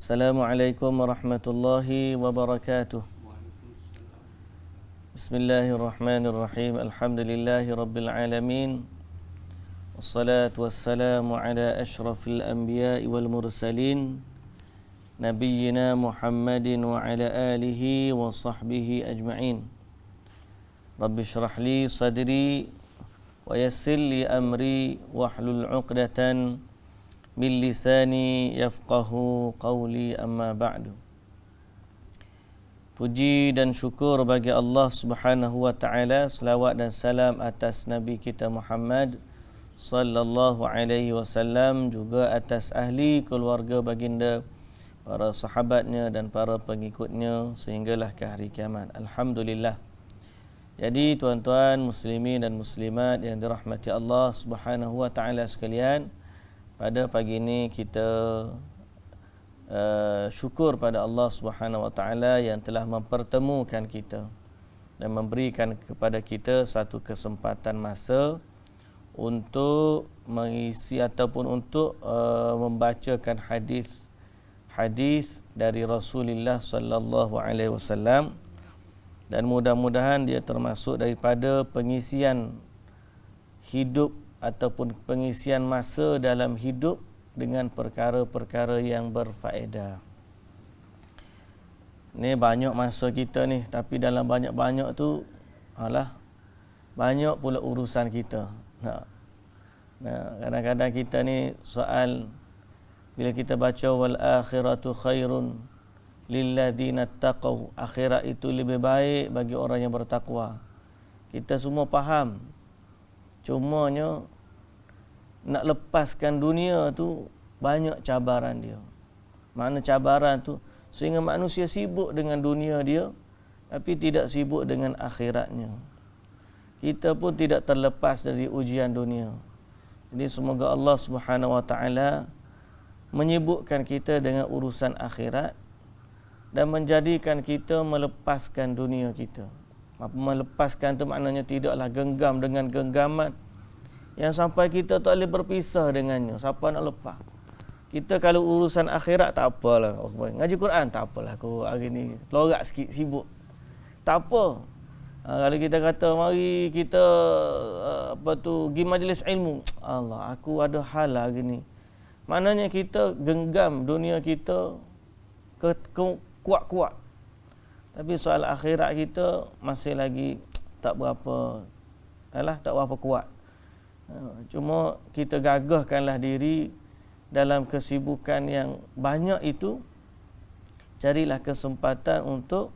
Assalamualaikum warahmatullahi wabarakatuh. Bismillahirrahmanirrahim. Alhamdulillahi rabbil alamin. Wassalatu wassalamu ala ashrafil anbiya'i wal mursalin nabiyyina Muhammadin wa ala alihi wa sahbihi ajma'in. Rabbi shrah li sadri wa yassir li amri wahlul 'uqdatan min lisani yafqahu qawli, amma ba'du. Puji dan syukur bagi Allah Subhanahu wa taala, selawat dan salam atas Nabi kita Muhammad sallallahu alaihi wasallam, juga atas ahli keluarga baginda, para sahabatnya dan para pengikutnya sehinggalah ke hari kiamat. Alhamdulillah. Jadi tuan-tuan muslimin dan muslimat yang dirahmati Allah Subhanahu wa taala sekalian, pada pagi ini kita syukur pada Allah Subhanahu wa taala yang telah mempertemukan kita dan memberikan kepada kita satu kesempatan masa untuk mengisi ataupun untuk membacakan hadis dari Rasulullah sallallahu alaihi wasallam, dan mudah-mudahan dia termasuk daripada pengisian hidup ataupun pengisian masa dalam hidup dengan perkara-perkara yang berfaedah. Ni banyak masa kita ni, tapi dalam banyak-banyak tu banyak pula urusan kita. Kadang-kadang kita ni soal, bila kita baca wal akhiratu khairun lilladzina taqaw, akhirat itu lebih baik bagi orang yang bertakwa. Kita semua faham. Cumanya nak lepaskan dunia tu banyak cabaran dia. Mana cabaran tu sehingga manusia sibuk dengan dunia dia tapi tidak sibuk dengan akhiratnya. Kita pun tidak terlepas dari ujian dunia. Jadi semoga Allah Subhanahu wa taala menyibukkan kita dengan urusan akhirat dan menjadikan kita melepaskan dunia kita. Apa melepaskan tu maknanya tidaklah genggam dengan genggaman yang sampai kita tak boleh berpisah dengannya. Siapa nak lepas? Kita kalau urusan akhirat tak apalah. Ngaji Quran tak apalah, aku hari ni lorak sikit, sibuk. Tak apa. Kalau kita kata mari kita pergi majlis ilmu, Allah, aku ada hal hari ni. Maknanya kita genggam dunia kita kuat-kuat. Tapi soal akhirat kita masih lagi tak berapa kuat. Cuma kita gagahkanlah diri dalam kesibukan yang banyak itu. Carilah kesempatan untuk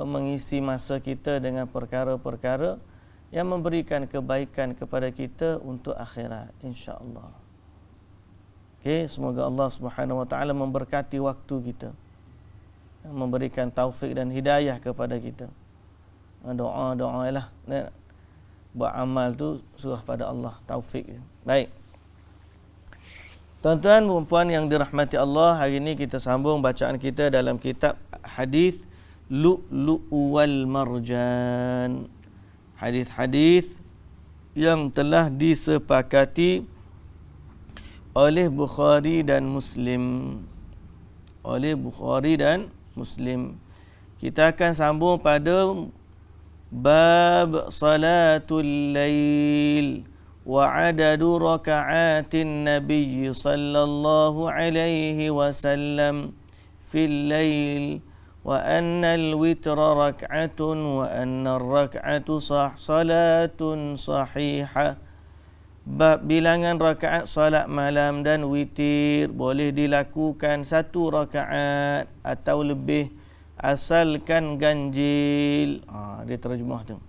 mengisi masa kita dengan perkara-perkara yang memberikan kebaikan kepada kita untuk akhirat, insya-Allah. Okey, semoga Allah Subhanahu wa taala memberkati waktu kita, memberikan taufik dan hidayah kepada kita. Doa-doalah. Buat amal tu surah pada Allah, taufik. Baik. Tuan-tuan dan puan yang dirahmati Allah, hari ini kita sambung bacaan kita dalam kitab hadis Lu'lu' wal Marjan. Hadis-hadis yang telah disepakati oleh Bukhari dan Muslim. Kita akan sambung pada bab salatul lail wa adadu raka'atin nabiy sallallahu alaihi wasallam fil lail wa anna al-witra rak'atun wa anna ar-rak'atu salatun sahihah. Bab bilangan rakaat salat malam dan witir, boleh dilakukan satu rakaat atau lebih asalkan ganjil. Dia terjemah tu.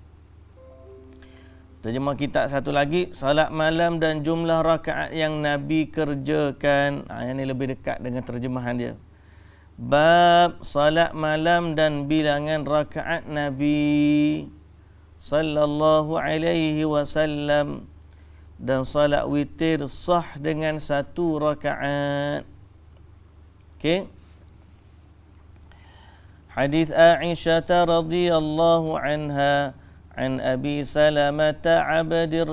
Terjemah kitab satu lagi, salat malam dan jumlah rakaat yang Nabi kerjakan. Yang ni lebih dekat dengan terjemahan dia. Bab salat malam dan bilangan rakaat Nabi sallallahu alaihi wasallam, dan salat witir sah dengan satu rakaat. Okey. Hadis Aisyah radhiyallahu anha an Abi Salamah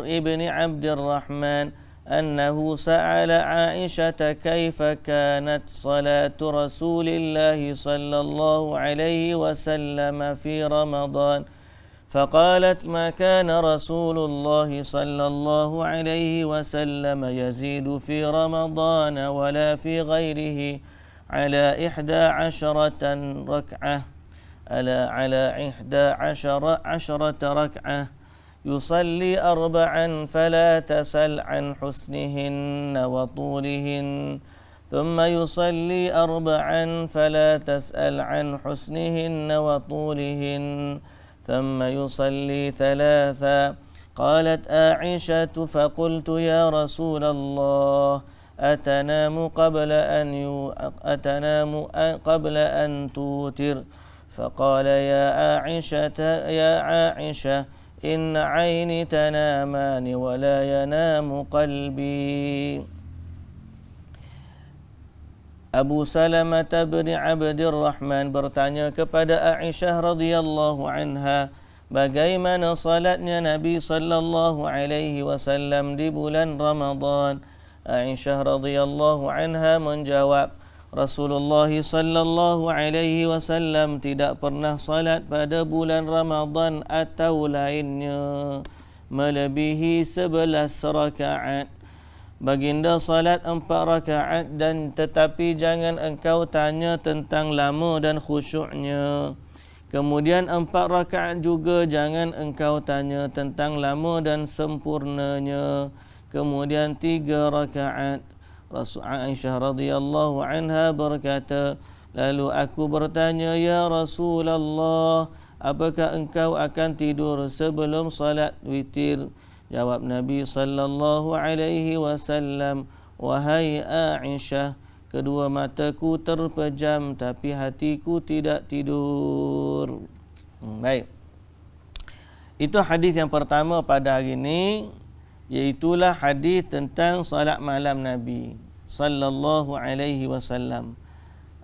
ibn Abdurrahman أنه سأل عائشة كيف كانت صلاة رسول الله صلى الله عليه وسلم في رمضان فقالت ما كان رسول الله صلى الله عليه وسلم يزيد في رمضان ولا في غيره على 11 ركعة على 11 ركعة يصلي 4 فلا تسل عن حسنهن وطولهن ثم يصلي 4 فلا تسأل عن حسنهن وطولهن ثم يصلي 3 قالت عائشة فقلت يا رسول الله أتنام قبل أن توتر فقال يا عائشة إن عيني تنامان ولا ينام قلبي. Abu Salamah bin Abdurrahman bertanya kepada Aisyah radhiyallahu anha, bagaimana salatnya Nabi sallallahu alaihi wasallam di bulan Ramadan? Aisyah radhiyallahu anha menjawab, Rasulullah sallallahu alaihi wasallam tidak pernah salat pada bulan Ramadan atau lainnya melebihi 11 rakaat. Baginda salat 4 rakaat dan tetapi jangan engkau tanya tentang lama dan khusyuknya. Kemudian 4 rakaat juga jangan engkau tanya tentang lama dan sempurnanya. Kemudian 3 rakaat. Rasul Aisyah radhiyallahu anha berkata, lalu aku bertanya, ya Rasulullah, apakah engkau akan tidur sebelum salat witir? Jawab Nabi sallallahu alaihi wasallam, wahai Aisyah, kedua mataku terpejam tapi hatiku tidak tidur. Baik. Itu hadis yang pertama pada hari ini, iaitulah hadis tentang salat malam Nabi sallallahu alaihi wasallam.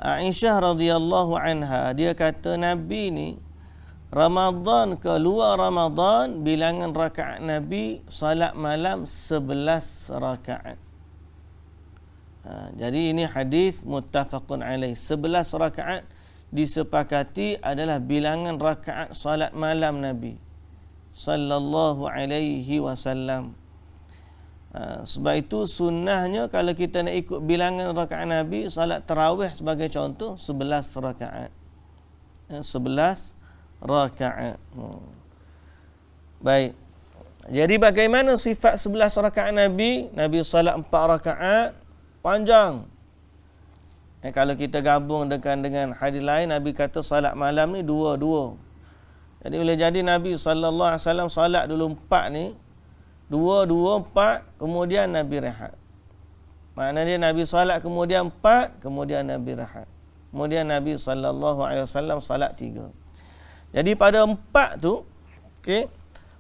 Aisyah radhiyallahu anha dia kata Nabi ni Ramadan ke luar Ramadan bilangan rakaat Nabi salat malam 11 rakaat. Jadi ini hadis muttafaqun alaih. 11 rakaat disepakati adalah bilangan rakaat salat malam Nabi sallallahu alaihi wasallam. Sebab itu sunnahnya kalau kita nak ikut bilangan rakaat Nabi, salat tarawih sebagai contoh 11 rakaat. 11 rakaat. Baik. Jadi bagaimana sifat 11 rakaat Nabi? Nabi salat 4 rakaat panjang. Kalau kita gabung dengan hadis lain, Nabi kata salat malam ni 2-2. Jadi boleh jadi Nabi sallallahu alaihi wasallam salat dulu 4 ni, 2-2-4, kemudian Nabi rehat. Maknanya Nabi salat kemudian 4, kemudian Nabi rehat. Kemudian Nabi sallallahu alaihi wasallam salat 3. Jadi pada 4 tu, okey,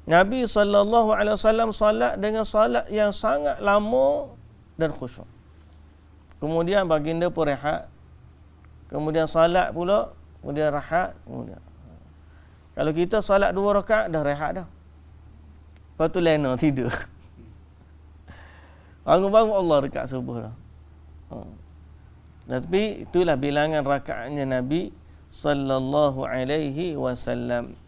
Nabi sallallahu alaihi wasallam salat dengan salat yang sangat lama dan khusyuk. Kemudian baginda pun rehat. Kemudian salat pula, kemudian rehat, kemudian. Kalau kita salat 2 rakaat dah rehat dah. Lepas tu lena tidur. Bangun-bangun Allah dekat subuh dah. Tapi itulah bilangan rakaatnya Nabi sallallahu alaihi wasallam.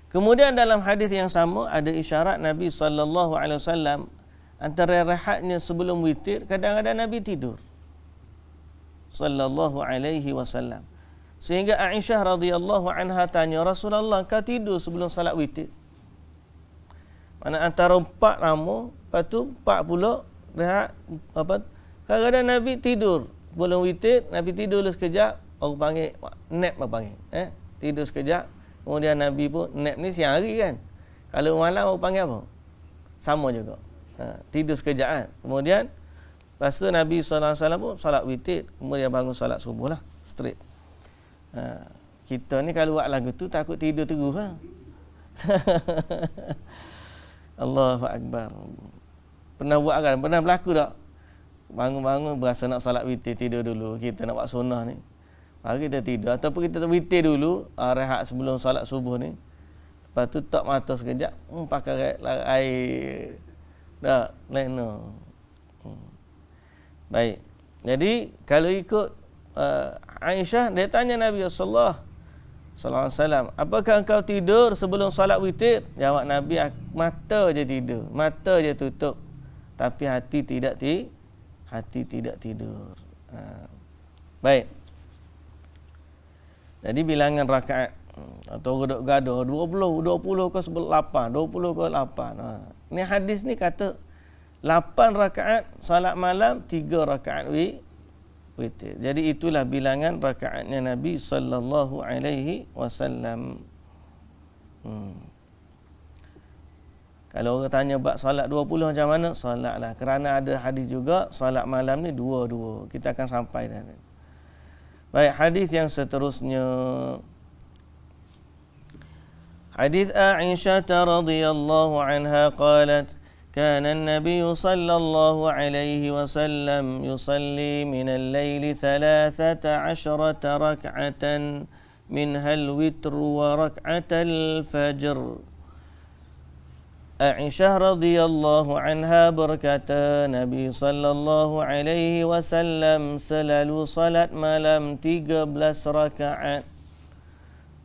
Kemudian dalam hadis yang sama ada isyarat Nabi sallallahu alaihi wasallam antara rehatnya sebelum witir, kadang-kadang Nabi tidur sallallahu alaihi wasallam. Sehingga Aisyah radhiyallahu anha tanya, Rasulullah, kau tidur sebelum salat witir? Mana antara 4 lama, lepas tu 4 pula rehat. Kadang-kadang Nabi tidur sebelum witir, Nabi tidur dulu sekejap, orang panggil nap apa panggil. Tidur sekejap, kemudian Nabi pun nap ni siang hari kan. Kalau malam orang panggil apa? Sama juga. Tidur sekejap kan. Kemudian lepas tu Nabi sallallahu alaihi wasallam pun salat witir, kemudian bangun salat subuh lah, straight. Kita ni kalau buat lagu tu takut tidur terus lah. Allahu akbar. Pernah buat kan? Pernah berlaku tak? Bangun-bangun berasa nak salat witir, tidur dulu. Kita nak buat sunnah ni. Baru kita tidur. Ataupun kita witir dulu, rehat sebelum salat subuh ni. Lepas tu tak mata sekejap, pakai air. Tak, lain no. Baik. Jadi kalau ikut Aisyah, dia tanya Nabi sallallahu alaihi wasallam, apakah engkau tidur sebelum solat witir? Jawab Nabi, mata je tidur, mata je tutup, tapi hati tidak tidur. Baik. Jadi bilangan rakaat atau gaduh 20 ke 8, 20 ke 8. Ni hadis ni kata 8 rakaat solat malam, 3 rakaat witir. Jadi itulah bilangan rakaatnya Nabi sallallahu alaihi wasallam. Kalau orang tanya bab solat 20 macam mana? Solatlah. Kerana ada hadis juga solat malam ni 2-2. Kita akan sampai dah. Baik, hadis yang seterusnya. Hadis Aisyah radhiyallahu anha qalat, kana an-nabiy sallallahu alaihi wasallam yusalli min al-laili 13 rak'atan minha al-witr wa rak'atal fajr. Aisyah radhiyallahu anha berkata, Nabi sallallahu alaihi wasallam selalu salat malam 13 rakaat,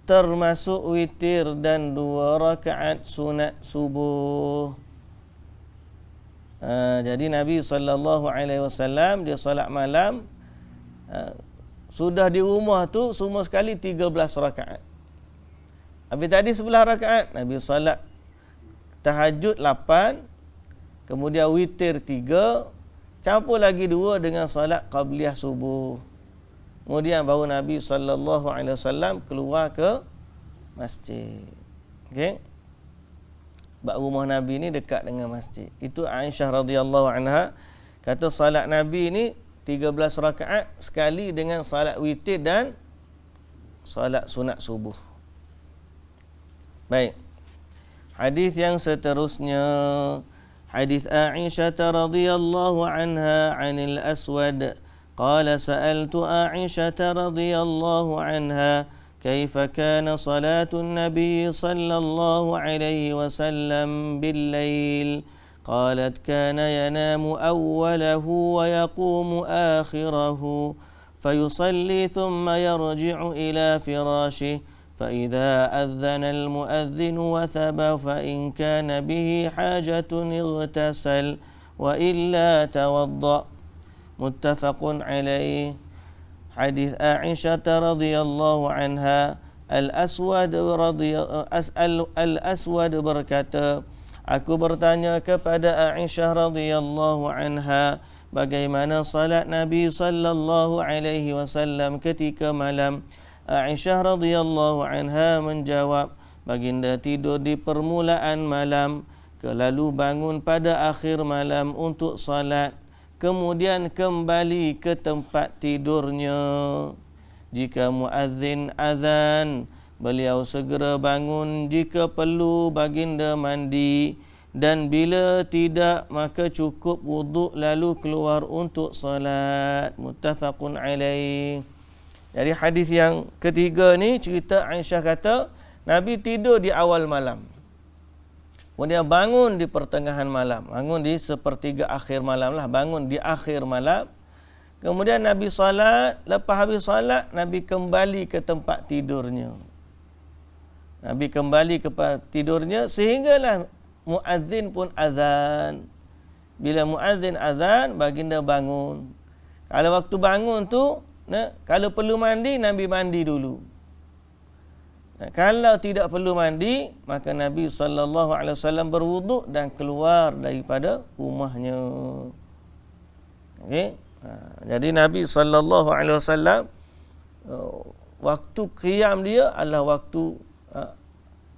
termasuk witir dan 2 rakaat sunat subuh. Jadi Nabi sallallahu alaihi wasallam dia salat malam, sudah di rumah tu semua sekali 13 rakaat. Habis tadi 11 rakaat, Nabi salat tahajud 8, kemudian witir 3, campur lagi 2 dengan salat qabliyah subuh. Kemudian baru Nabi sallallahu alaihi wasallam keluar ke masjid. Okey. Sebab rumah Nabi ni dekat dengan masjid. Itu Aisyah radhiyallahu anha kata salat Nabi ni 13 rakaat sekali dengan salat witir dan salat sunat subuh. Baik. Hadis yang seterusnya, hadis Aisyah radhiyallahu anha 'anil Aswad qala sa'altu Aisyah radhiyallahu anha kaifa kana salatun nabiy sallallahu alaihi wasallam bil lail qalat kana yanamu awwalahu wa yaqumu akhirahu fayusalli thumma yarji'u ila firashihi فإذا أذن المؤذن وثب فإن كان به حاجة اغتسل وإلا توضأ. متفق عليه. حديث عائشة رضي الله عنها Al-Aswad berkata, aku bertanya kepada Aisyah radhiyallahu anha bagaimana salat Nabi sallallahu alaihi wasallam ketika malam. Aisyah radhiyallahu anha menjawab, baginda tidur di permulaan malam, lalu bangun pada akhir malam untuk salat, kemudian kembali ke tempat tidurnya. Jika muazzin azan, beliau segera bangun, jika perlu baginda mandi, dan bila tidak maka cukup wuduk lalu keluar untuk salat. Muttafaqun alaih. Jadi hadis yang ketiga ni cerita Aisyah kata Nabi tidur di awal malam, kemudian bangun di pertengahan malam, bangun di sepertiga akhir malam lah, bangun di akhir malam. Kemudian Nabi salat, lepas habis salat Nabi kembali ke tempat tidurnya. Nabi kembali ke tidurnya sehinggalah muazzin pun azan. Bila muazzin azan, baginda bangun. Kalau waktu bangun tu, kalau perlu mandi, Nabi mandi dulu. Kalau tidak perlu mandi, maka Nabi SAW berwuduk dan keluar daripada rumahnya. Okey. Jadi Nabi SAW waktu qiyam dia adalah waktu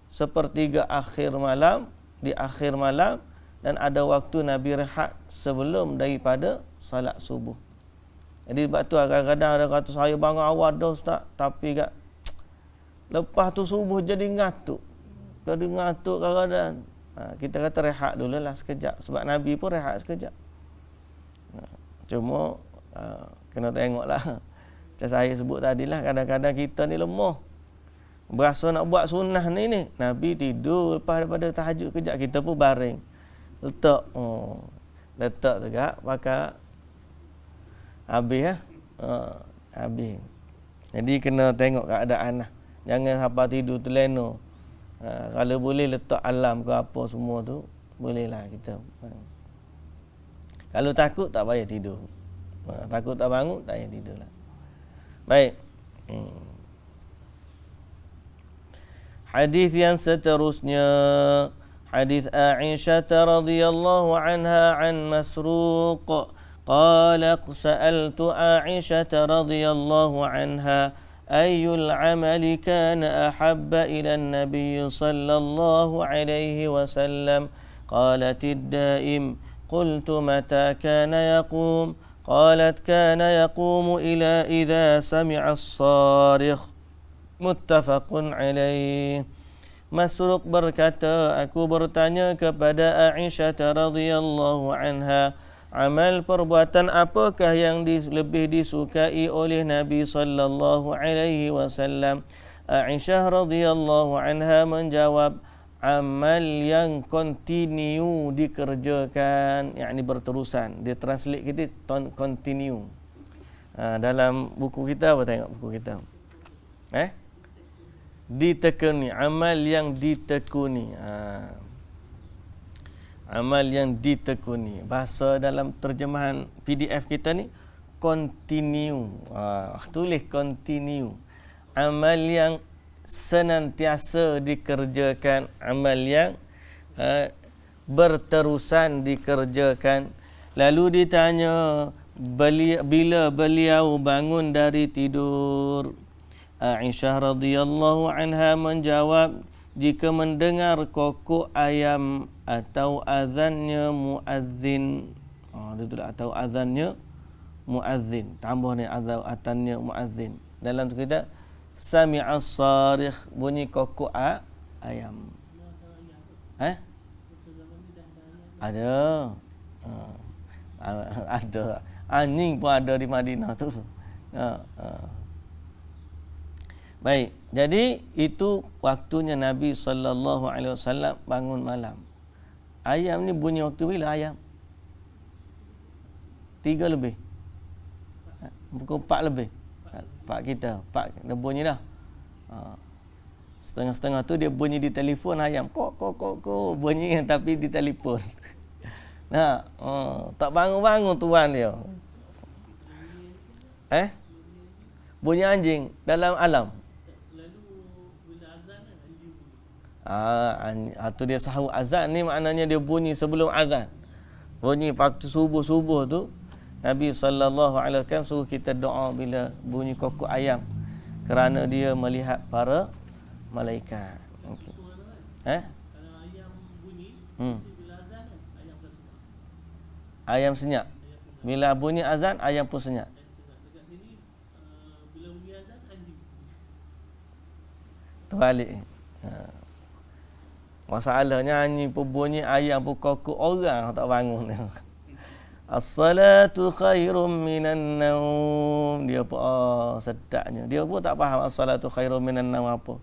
sepertiga akhir malam, di akhir malam, dan ada waktu Nabi rehat sebelum daripada salat subuh. Jadi sebab tu kadang-kadang ada kata saya bangun awal dah ustaz, tapi kat lepas tu subuh jadi ngantuk. Jadi ngantuk kadang-kadang. Kita kata rehat dululah sekejap, sebab Nabi pun rehat sekejap. Cuma kena tengoklah. Macam saya sebut tadilah, kadang-kadang kita ni lemah. Berasa nak buat sunnah ni, Nabi tidur lepas daripada tahajud kejap, kita pun baring. Letak. Letak tu kak pakai habis ya. Habis. Jadi kena tengok keadaan lah. Jangan hampa tidur terlena. Kalau boleh letak alam ke apa semua tu, bolehlah kita. Kalau takut tak payah tidur. Takut tak bangun, tak payah tidur lah. Baik. Hadis yang seterusnya, hadis Aisyah radhiyallahu anha an Masruq qala sa'altu Aisyah radhiyallahu anha ayyul amali kana ahabba ila an-nabiy sallallahu alaihi wasallam qalat ad-daim qultu mata kana yaqum qalat kana yaqumu ila idza sami'a as-sarikh muttafaqun alaih. Masruq berkata, aku bertanya kepada Aisyah radhiyallahu anha, amal perbuatan apakah yang lebih disukai oleh Nabi sallallahu alaihi wasallam? Aisyah radhiyallahu anha menjawab, amal yang continue dikerjakan, yakni berterusan. Dia translate kita continue. Dalam buku kita apa, tengok buku kita. Ditekuni, amal yang ditekuni. Amal yang ditekuni. Bahasa dalam terjemahan PDF kita ni continue. Tulis continue. Amal yang senantiasa dikerjakan, amal yang berterusan dikerjakan. Lalu ditanya, bila beliau bangun dari tidur? Aisyah radhiyallahu anha menjawab, jika mendengar kokok ayam atau azannya muazzin. Dia tulis atau azannya muazzin. Tambah ni azannya muazzin. Dalam tu kita sami'a sarikh, bunyi kokok ayam. Ada. Ada. Anjing pun ada di Madinah tu. Baik, jadi itu waktunya Nabi sallallahu alaihi wasallam bangun malam. Ayam ni bunyi waktu bila ayam? 3 lebih. Pukul 4 lebih. 4 kita, 4 dah bunyi dah. Setengah-setengah tu dia bunyi di telefon ayam. Kok bunyi tapi di telefon. Tak bangun-bangun tuan dia. Bunyi anjing dalam alam. Tu dia sahur azan ni, maknanya dia bunyi sebelum azan. Bunyi waktu subuh tu Nabi sallallahu alaihi wasallam suruh kita doa bila bunyi kokok ayam, kerana dia melihat para malaikat. Okey. Kalau ayam bunyi bila azan ayam pun senyap. Ayam senyap. Bila bunyi azan ayam pun senyap. Dekat sini bila bunyi azan anjing. Terbalik. Masalahnya anjing pun bunyi, ayam pun kokok, orang tak bangun. As-salatu khairum minan naum. Dia pun sedapnya. Dia pun tak faham as-salatu khairum minan naum apa.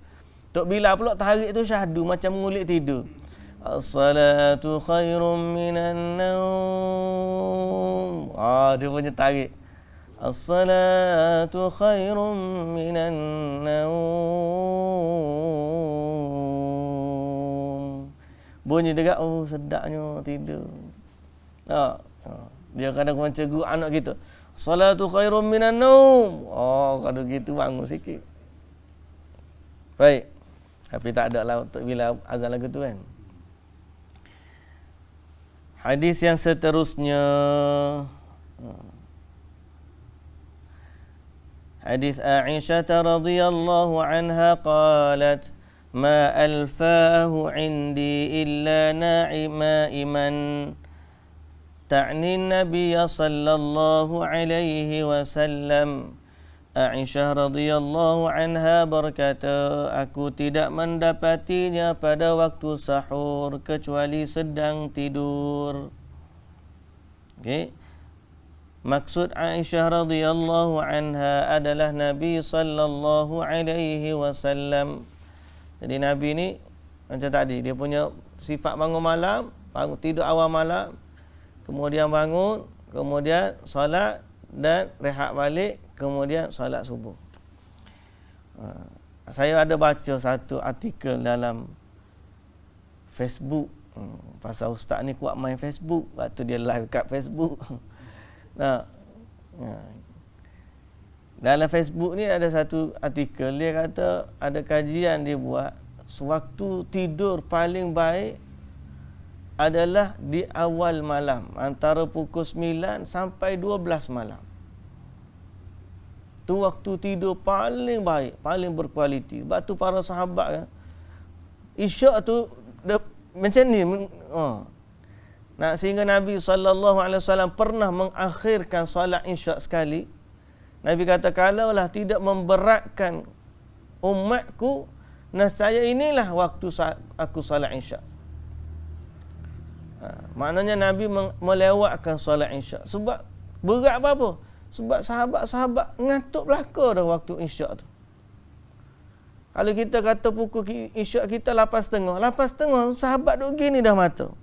Tok bila pula tarik tu syahdu macam mengulik tidur. As-salatu khairum minan naum. Dia punya tarik. As-salatu khairum minan naum. Bunyi dekat, sedapnya tidur. Dia kadang macam guru anak kita. Salatu khairum minan naum. Kalau gitu bangun sikit. Baik. Tapi tak ada lah untuk bila azan lagu tu kan. Hadis yang seterusnya. Hadis Aisyah radhiyallahu anha qalat, ma alfahu indi illa na'iman ta'ni Nabiy sallallahu alaihi wasallam. Aisyah radhiyallahu anha berkata, aku tidak mendapatinya pada waktu sahur kecuali sedang tidur. Okey. Maksud Aisyah radhiyallahu anha adalah Nabi sallallahu alaihi wasallam. Jadi Nabi ni macam tadi, dia punya sifat bangun malam bangun tidur awal malam, kemudian bangun, kemudian solat dan rehat balik, kemudian solat subuh. Saya ada baca satu artikel dalam Facebook. Pasal ustaz ni kuat main Facebook, waktu dia live kat Facebook. Nah, dalam Facebook ni ada satu artikel, dia kata ada kajian dia buat, sewaktu tidur paling baik adalah di awal malam, antara pukul 9 sampai 12 malam. Tu waktu tidur paling baik, paling berkualiti. Sebab tu para sahabat kan, isyak tu macam ni. Sehingga Nabi SAW pernah mengakhirkan solat isyak sekali. Nabi kata, kalaulah tidak memberatkan umatku, nescaya inilah waktu aku solat isyak. Maknanya Nabi melewatkan solat isyak. Sebab berat apa? Sebab sahabat-sahabat ngantuk belaka dah waktu isyak tu. Kalau kita kata pukul isyak kita 8.30, 8.30 sahabat duk gini dah mata.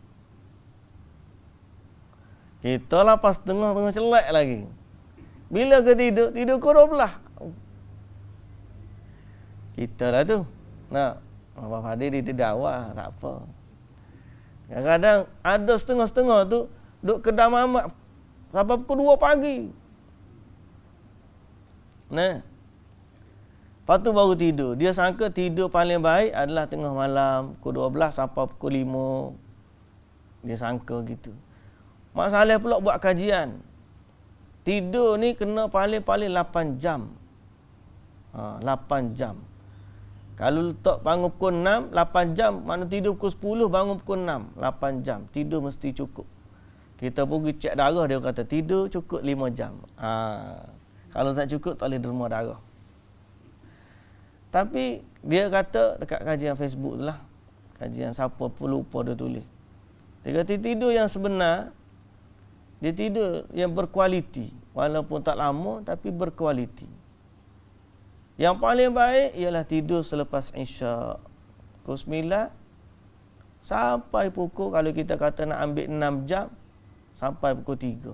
Kita 8.30 tengah celak lagi. Bila ke tidur? Tidur ke 12. Kita lah tu. Nah, Abang Fadil dia tidur awal, tak apa. Kadang-kadang ada setengah-setengah tu duk kedai mamak sampai pukul 2 pagi. Nah. Lepas tu baru tidur. Dia sangka tidur paling baik adalah tengah malam, pukul 12 sampai pukul 5. Dia sangka gitu. Mak Saleh pula buat kajian. Tidur ni kena paling-paling 8 jam. 8 jam. Kalau letak bangun pukul 6, 8 jam. Mana tidur pukul 10, bangun pukul 6. 8 jam. Tidur mesti cukup. Kita pergi cek darah, dia kata tidur cukup 5 jam. Kalau tak cukup, tak boleh derma darah. Tapi dia kata dekat kajian Facebook tu lah. Kajian siapa pun lupa dia tulis. Dia kata tidur yang sebenar, dia tidur yang berkualiti. Walaupun tak lama, tapi berkualiti. Yang paling baik ialah tidur selepas isyak. Pukul 9 sampai pukul, kalau kita kata nak ambil 6 jam, sampai pukul 3.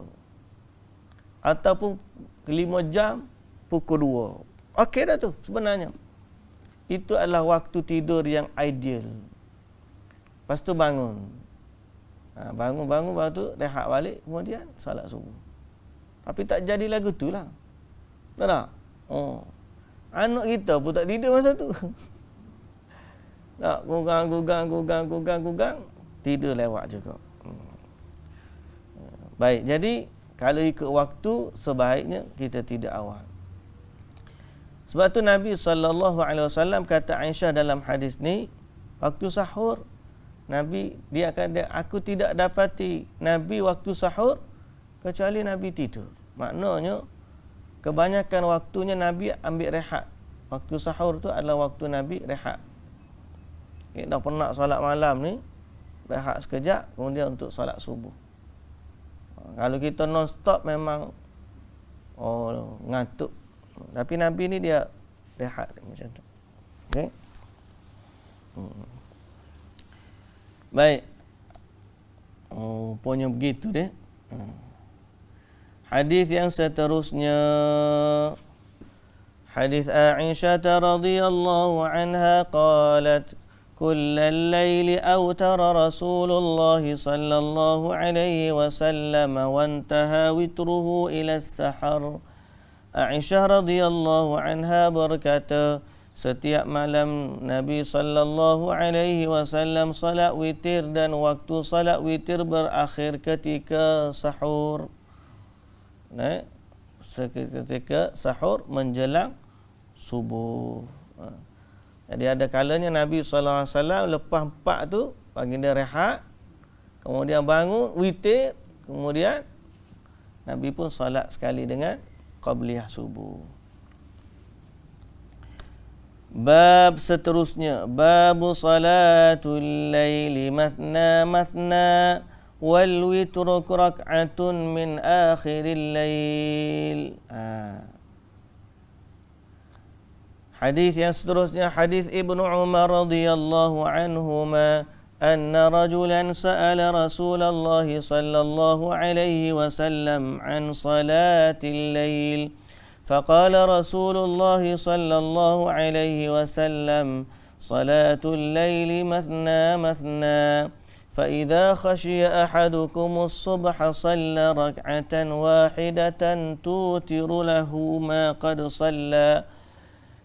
Ataupun 5 jam, pukul 2. Okey dah tu sebenarnya. Itu adalah waktu tidur yang ideal. Lepas tu bangun. Bangun, lepas tu rehat balik, kemudian salat subuh. Tapi tak jadi lagu tu lah. Tahu tak? Anak kita pun tak tidur masa tu. Tak, gugang, tidur lewat juga. Baik, jadi kalau ikut waktu, sebaiknya kita tidak awal. Sebab tu Nabi SAW kata Aisyah dalam hadis ni, waktu sahur, Nabi dia kata, aku tidak dapati Nabi waktu sahur kecuali Nabi tidur. Maknanya kebanyakan waktunya Nabi ambil rehat. Waktu sahur tu adalah waktu Nabi rehat. Kita dah penat solat malam ni, rehat sekejap, kemudian untuk solat subuh. Kalau kita non-stop memang ngantuk. Tapi Nabi ni dia rehat macam tu. Okey. Baik. Punya begitu deh. Hadis yang seterusnya, hadis Aisyah radhiyallahu anha qalat, kullal laili awtara Rasulullah sallallahu alaihi wasallam wa intaha witruhu ila as-sahar. Aisyah radhiyallahu anha berkata, setiap malam Nabi sallallahu alaihi wasallam salat witir dan waktu salat witir berakhir ketika sahur. Ketika sahur menjelang subuh. Jadi ada kalanya Nabi sallallahu alaihi wasallam lepas 4 tu baginda rehat, kemudian bangun witir, kemudian Nabi pun salat sekali dengan qabliyah subuh. Bab seterusnya, bab salatul laili mathna mathna wal witru rak'atun min akhiril lail. Hadis yang seterusnya, hadis Ibnu Umar radhiyallahu anhuma أن رجلا سأل رسول الله صلى الله عليه وسلم عن صلاة الليل فقال رسول الله صلى الله عليه وسلم صلاة الليل مثنى مثنى فإذا خشي أحدكم الصبح صلى ركعة واحدة توتر له ما قد صلى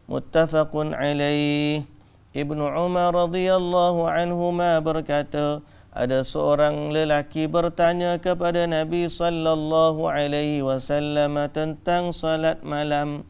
متفق عليه. Ibnu Umar radhiyallahu anhuma berkata, ada seorang lelaki bertanya kepada Nabi sallallahu alaihi wasallam tentang salat malam.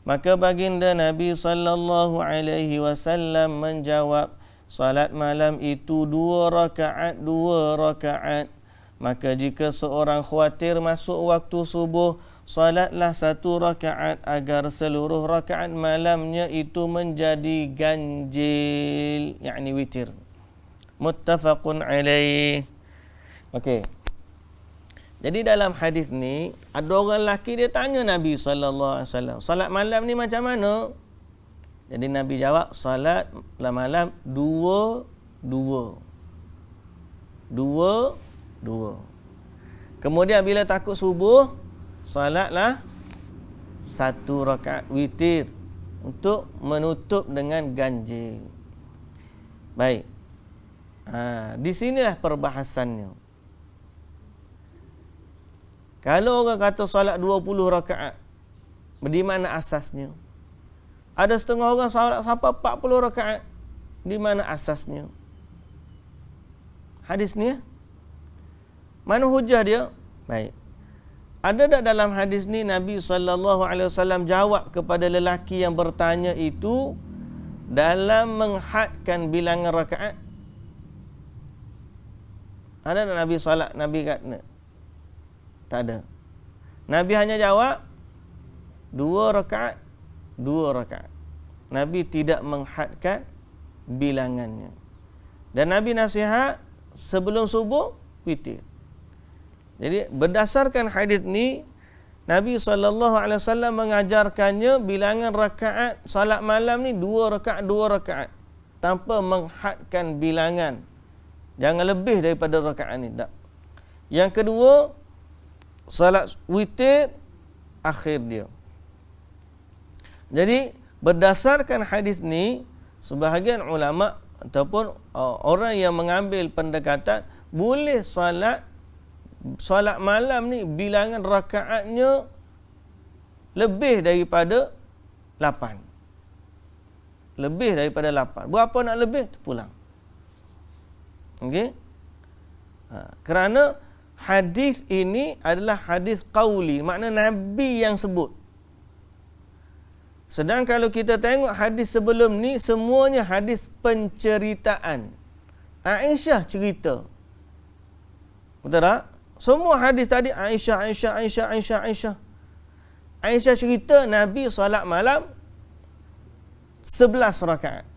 Maka baginda Nabi sallallahu alaihi wasallam menjawab, salat malam itu 2 rakaat, 2 rakaat. Maka jika seorang khawatir masuk waktu subuh, salatlah 1 rakaat agar seluruh rakaat malamnya itu menjadi ganjil, yakni witir. Muttafaqun alaih. Okey. Jadi dalam hadis ni ada orang lelaki dia tanya Nabi sallallahu alaihi wasallam, salat malam ni macam mana? Jadi Nabi jawab, salat malam 2 2. Kemudian bila takut subuh, salatlah 1 rakaat witir untuk menutup dengan ganjil. Baik. Di sinilah perbahasannya. Kalau orang kata salat 20 rakaat, di mana asasnya? Ada setengah orang salat sampai 40 rakaat. Di mana asasnya? Hadis ni? Mana hujah dia? Baik. Ada tak dalam hadis ni Nabi SAW jawab kepada lelaki yang bertanya itu dalam menghadkan bilangan rakaat? Ada tak Nabi salat? Nabi kata? Tak ada. Nabi hanya jawab 2 rakaat, 2 rakaat. Nabi tidak menghadkan bilangannya. Dan Nabi nasihat sebelum subuh witir. Jadi berdasarkan hadis ni, Nabi SAW mengajarkannya bilangan rakaat salat malam ni 2 rakaat, 2 rakaat. Tanpa menghadkan bilangan. Jangan lebih daripada rakaat ni. Tak. Yang kedua, salat witir akhir dia. Jadi berdasarkan hadis ni, sebahagian ulama ataupun orang yang mengambil pendekatan boleh salat malam ni bilangan rakaatnya lebih daripada 8. Lebih daripada 8. Berapa nak lebih? Pulang. Okey? Kerana hadis ini adalah hadis qauli, makna Nabi yang sebut. Sedang kalau kita tengok hadis sebelum ni, semuanya hadis penceritaan. Aisyah cerita. Betul tak? Semua hadis tadi Aisyah cerita Nabi salat malam 11 rakaat.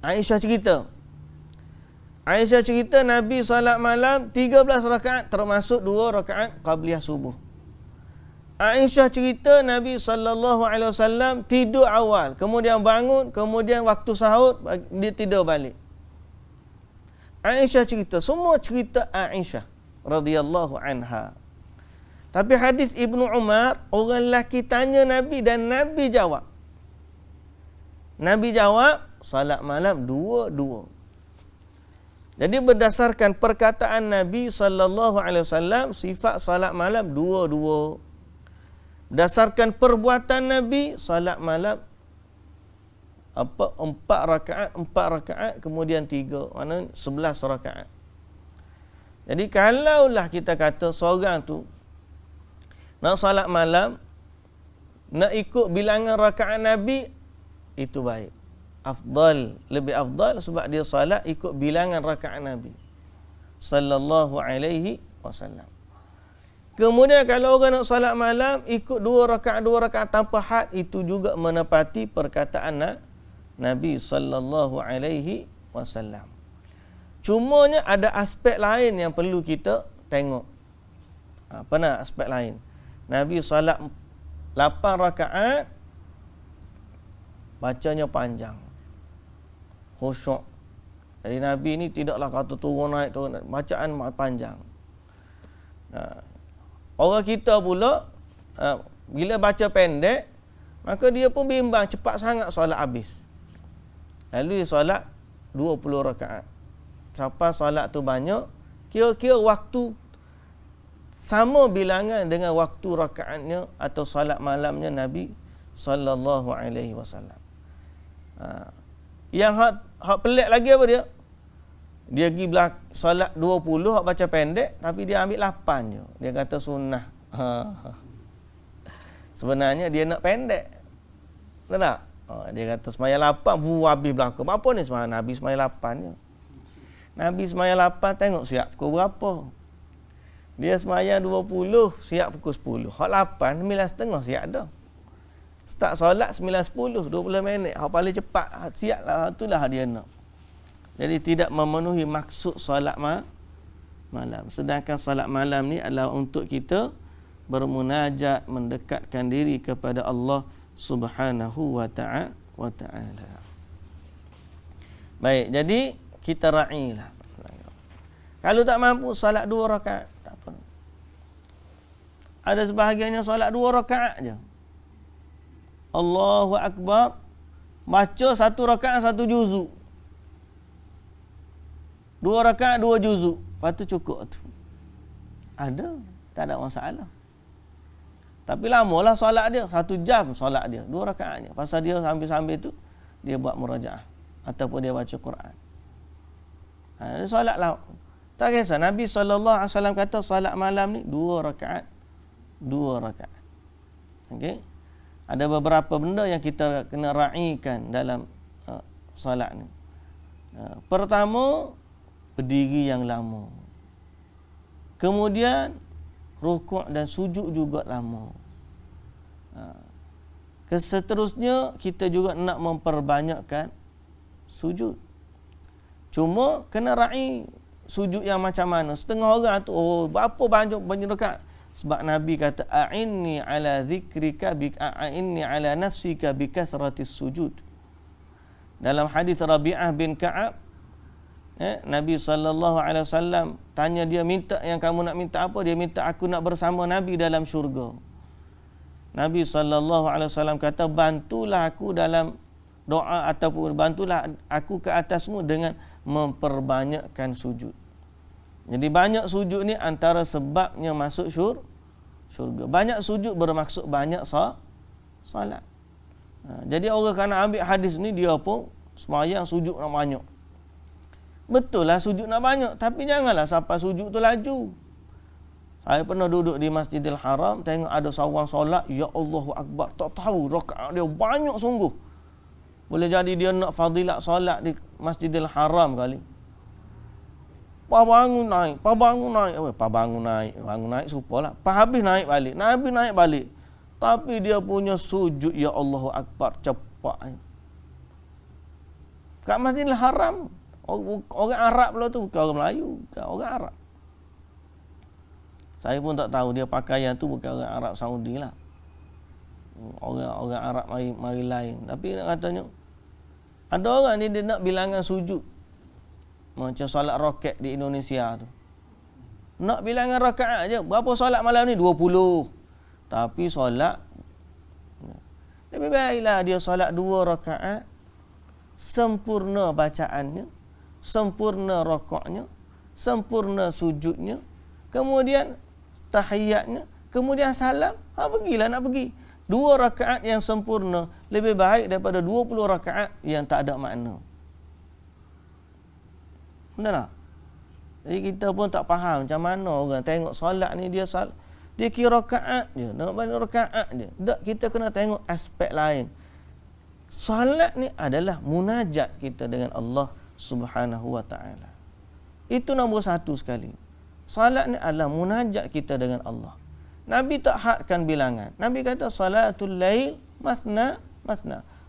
Aisyah cerita Nabi salat malam 13 rakaat termasuk 2 rakaat qabliyah subuh. Aisyah cerita Nabi SAW tidur awal, kemudian bangun, kemudian waktu sahur dia tidur balik. Aisyah cerita, semua cerita Aisyah radhiyallahu anha. Tapi hadis Ibnu Umar, orang lelaki tanya Nabi dan Nabi jawab. Nabi jawab, salat malam 2. Jadi berdasarkan perkataan Nabi SAW, sifat salat malam 2. Berdasarkan perbuatan Nabi, salat malam 4 rakaat, kemudian 3, maknanya 11 rakaat. Jadi kalaulah kita kata seorang tu nak salat malam, nak ikut bilangan rakaat Nabi, itu baik. Lebih afdal sebab dia salat ikut bilangan rakaat Nabi sallallahu alaihi wasallam. Kemudian kalau orang nak salat malam ikut 2 rakaat tanpa had, itu juga menepati perkataan Nabi sallallahu alaihi wasallam. Cumanya ada aspek lain yang perlu kita tengok. Apa nak aspek lain? Nabi salat 8 rakaat, bacanya panjang, khusyuk. Jadi Nabi ni tidaklah kata turun naik, bacaan panjang. Orang kita pula bila baca pendek, maka dia pun bimbang, cepat sangat solat habis. Lalu dia solat 20 rakaat. Sampai solat tu banyak, kira-kira waktu sama bilangan dengan waktu rakaatnya atau solat malamnya Nabi sallallahu alaihi wasallam. Yang hak pelik lagi apa dia? Dia pergi solat 20 hak baca pendek, tapi dia ambil 8 je. Dia kata sunnah. Sebenarnya dia nak pendek. Betul tak? Dia kata semaya 8 habis belaka. Apa ni semaya Nabi semaya 8 je. Nabi semaya 8 tengok siap pukul berapa. Dia semaya 20 siap pukul 10. Hak 8 9.30 siap dah. Start solat 9.10 20 minit. Hak paling cepat siap lah, itulah dia nak. Jadi tidak memenuhi maksud solat malam. Sedangkan solat malam ni adalah untuk kita bermunajat, mendekatkan diri kepada Allah Subhanahu wa ta'ala. Baik, jadi kita ra'ilah. Kalau tak mampu solat 2 rakaat, tak apa. Ada sebahagiannya solat 2 rakaat je. Allahu Akbar, baca 1 rakaat 1 juzuk. 2 rakaat 2 juzuk. Lepas tu cukup tu. Ada, tak ada masalah. Tapi lamalah solat dia, 1 jam solat dia, 2 rakaatnya. Pasal dia sambil-sambil tu dia buat murajaah ataupun dia baca Quran. Dia solat lah. Tak kisah, Nabi SAW kata solat malam ni 2 rakaat. 2 rakaat. Okey. Ada beberapa benda yang kita kena ra'ikan dalam solat ni. Pertama, berdiri yang lama. Kemudian rukuk dan sujud juga lama. Seterusnya kita juga nak memperbanyakkan sujud. Cuma kena ra'i sujud yang macam mana. Setengah orang tu berapa banyak rakaat. Sebab Nabi kata a'inni ala zikrika a'inni ala nafsika bi kathratis sujud. Dalam hadis Rabi'ah bin Ka'ab, Nabi SAW tanya dia, minta yang kamu nak minta apa? Dia minta aku nak bersama Nabi dalam syurga. Nabi SAW kata, bantulah aku dalam doa ataupun bantulah aku ke atasmu dengan memperbanyakkan sujud. Jadi banyak sujud ni antara sebabnya masuk syurga. Banyak sujud bermaksud banyak salat. Jadi orang kena ambil hadis ni, dia pun sembahyang sujud nak banyak. Betul lah sujud nak banyak, tapi janganlah sampai sujud tu laju. Saya pernah duduk di Masjidil Haram, tengok ada seorang solat, ya Allahu Akbar, tak tahu rakaat dia banyak sungguh. Boleh jadi dia nak fadilat solat di Masjidil Haram kali. Bangun naik, bangun naik supalah. Habis naik balik, Nabi naik balik. Tapi dia punya sujud ya Allahu Akbar cepat. Kat Masjidil Haram, orang Arab pula tu, bukan orang Melayu, bukan orang Arab. Saya pun tak tahu dia pakaian tu bukan orang Arab Saudi lah. Orang Arab mari lain. Tapi nak katanya ada orang ni dia nak bilangan sujud. Macam solat roket di Indonesia tu. Nak bilangan rakaat je. Berapa solat malam ni? 20. Tapi solat lebih baiklah dia solat 2 rakaat, sempurna bacaannya, sempurna rakaatnya, sempurna sujudnya, kemudian tahiyatnya, kemudian salam. Pergilah nak pergi. 2 rakaat yang sempurna lebih baik daripada 20 rakaat yang tak ada makna. Betul tak? Jadi kita pun tak faham macam mana orang tengok solat ni dia kira rakaat je, nak banyak rakaat je. Tak, kita kena tengok aspek lain. Solat ni adalah munajat kita dengan Allah Subhanahu wa ta'ala. Itu nombor 1 sekali. Solat ni adalah munajat kita dengan Allah. Nabi tak hadkan bilangan. Nabi kata salatul lail mathna.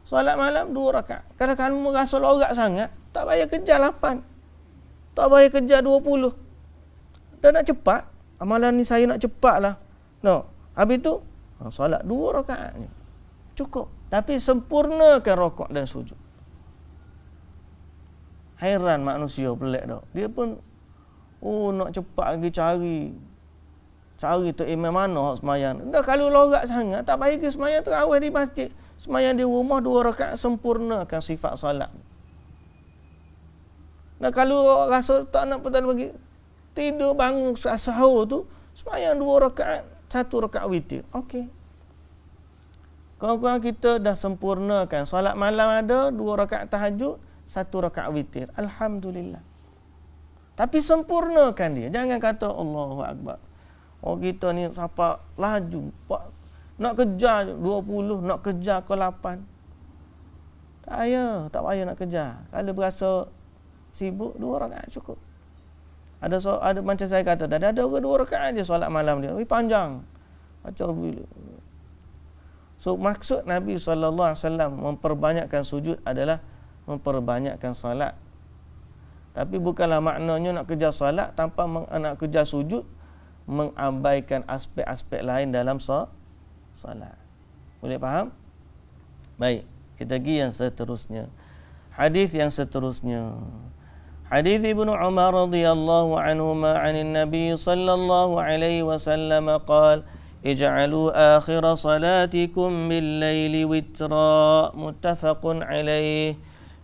Solat malam 2 rakaat. Kalau kamu rasa lorak sangat, tak payah kejar 8. Tak payah kejar 20. Dah nak cepat. Amalan ni saya nak cepat lah. No. Habis tu, solat 2 rakaat ni. Cukup. Tapi sempurnakan rakaat dan sujud. Hairan manusia pelik dah. Dia pun nak cepat lagi cari tu imam mana hak semayang. Dah kalau lorak sangat tak payah pergi semayang tarawih di masjid. Semayang di rumah 2 rakaat sempurnakan sifat solat. Nah kalau rasa tak nak petang bagi tidur bangun sahur tu semayang 2 rakaat, 1 rakaat witir. Okey. Kalau kita dah sempurnakan solat malam ada 2 rakaat tahajud, 1 rakaat witir. Alhamdulillah. Tapi sempurnakan dia. Jangan kata Allahu Akbar. Oh kita ni siapa laju. Nak kejar 20, nak kejar ke 8. Tak payah nak kejar. Kalau berasa sibuk 2 rakaat cukup. Ada macam saya kata tadi, ada 2 rakaat je solat malam dia. Panjang. Macam bila. So maksud Nabi SAW memperbanyakkan sujud adalah memperbanyakkan salat. Tapi bukanlah maknanya nak kejar salat tanpa nak kejar sujud, mengabaikan aspek-aspek lain dalam salat. Boleh faham? Baik, kita pergi yang seterusnya. Hadis yang seterusnya. Hadis Ibnu Umar radhiyallahu anhuma 'anil Nabi sallallahu alaihi wasallam qala ij'alu akhir salatikum bil laili witra. Muttafaqun alaihi.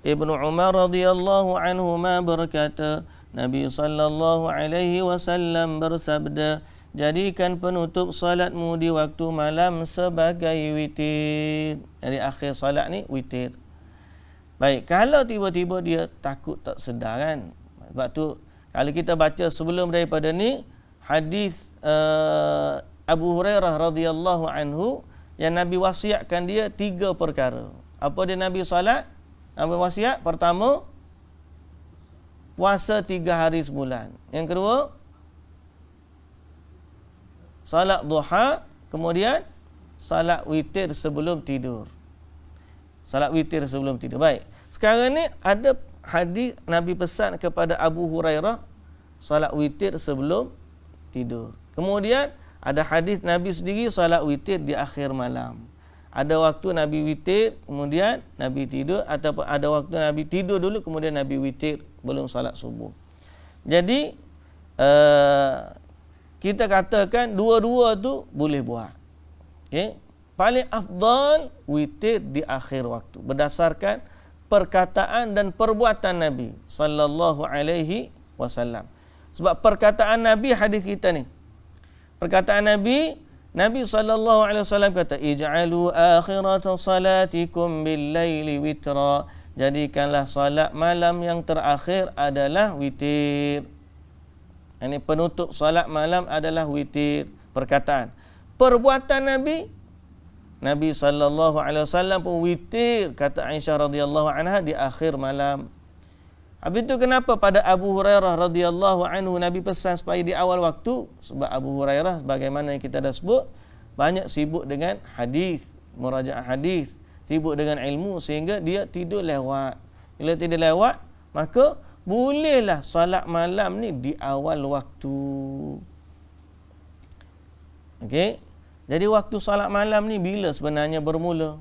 Ibnu Umar radhiyallahu anhuma berkata, Nabi sallallahu alaihi wasallam bersabda, jadikan penutup salatmu di waktu malam sebagai witir. Jadi akhir salat ni witir. Baik, kalau tiba-tiba dia takut tak sedar kan. Sebab tu kalau kita baca sebelum daripada ni hadis Abu Hurairah radhiyallahu anhu yang Nabi wasiatkan dia 3 perkara. Apa dia Nabi salat? Nabi wasiat pertama puasa 3 hari sebulan. Yang kedua salat duha, kemudian salat witir sebelum tidur. Salat witir sebelum tidur. Baik. Sekarang ni ada hadis Nabi pesan kepada Abu Hurairah salat witir sebelum tidur. Kemudian ada hadis Nabi sendiri salat witir di akhir malam. Ada waktu Nabi witir, kemudian Nabi tidur, ataupun ada waktu Nabi tidur dulu, kemudian Nabi witir belum salat subuh. Jadi kita katakan dua-dua tu boleh buat. Okay? Paling afdal witir di akhir waktu berdasarkan perkataan dan perbuatan Nabi sallallahu alaihi wasallam. Sebab perkataan Nabi hadis kita ni. Perkataan Nabi sallallahu alaihi wasallam kata ij'alu akhirata salatikum bil laili witra. Jadikanlah salat malam yang terakhir adalah witir. Ini penutup salat malam adalah witir. Perkataan. Perbuatan Nabi sallallahu alaihi wasallam pun witir, kata Aisyah radhiyallahu anha, di akhir malam. Habis itu kenapa pada Abu Hurairah radhiyallahu anhu Nabi pesan supaya di awal waktu? Sebab Abu Hurairah sebagaimana yang kita dah sebut banyak sibuk dengan hadis, murajaah hadis, sibuk dengan ilmu sehingga dia tidur lewat. Bila tidur lewat, maka bolehlah solat malam ni di awal waktu. Okey. Jadi waktu solat malam ni bila sebenarnya bermula?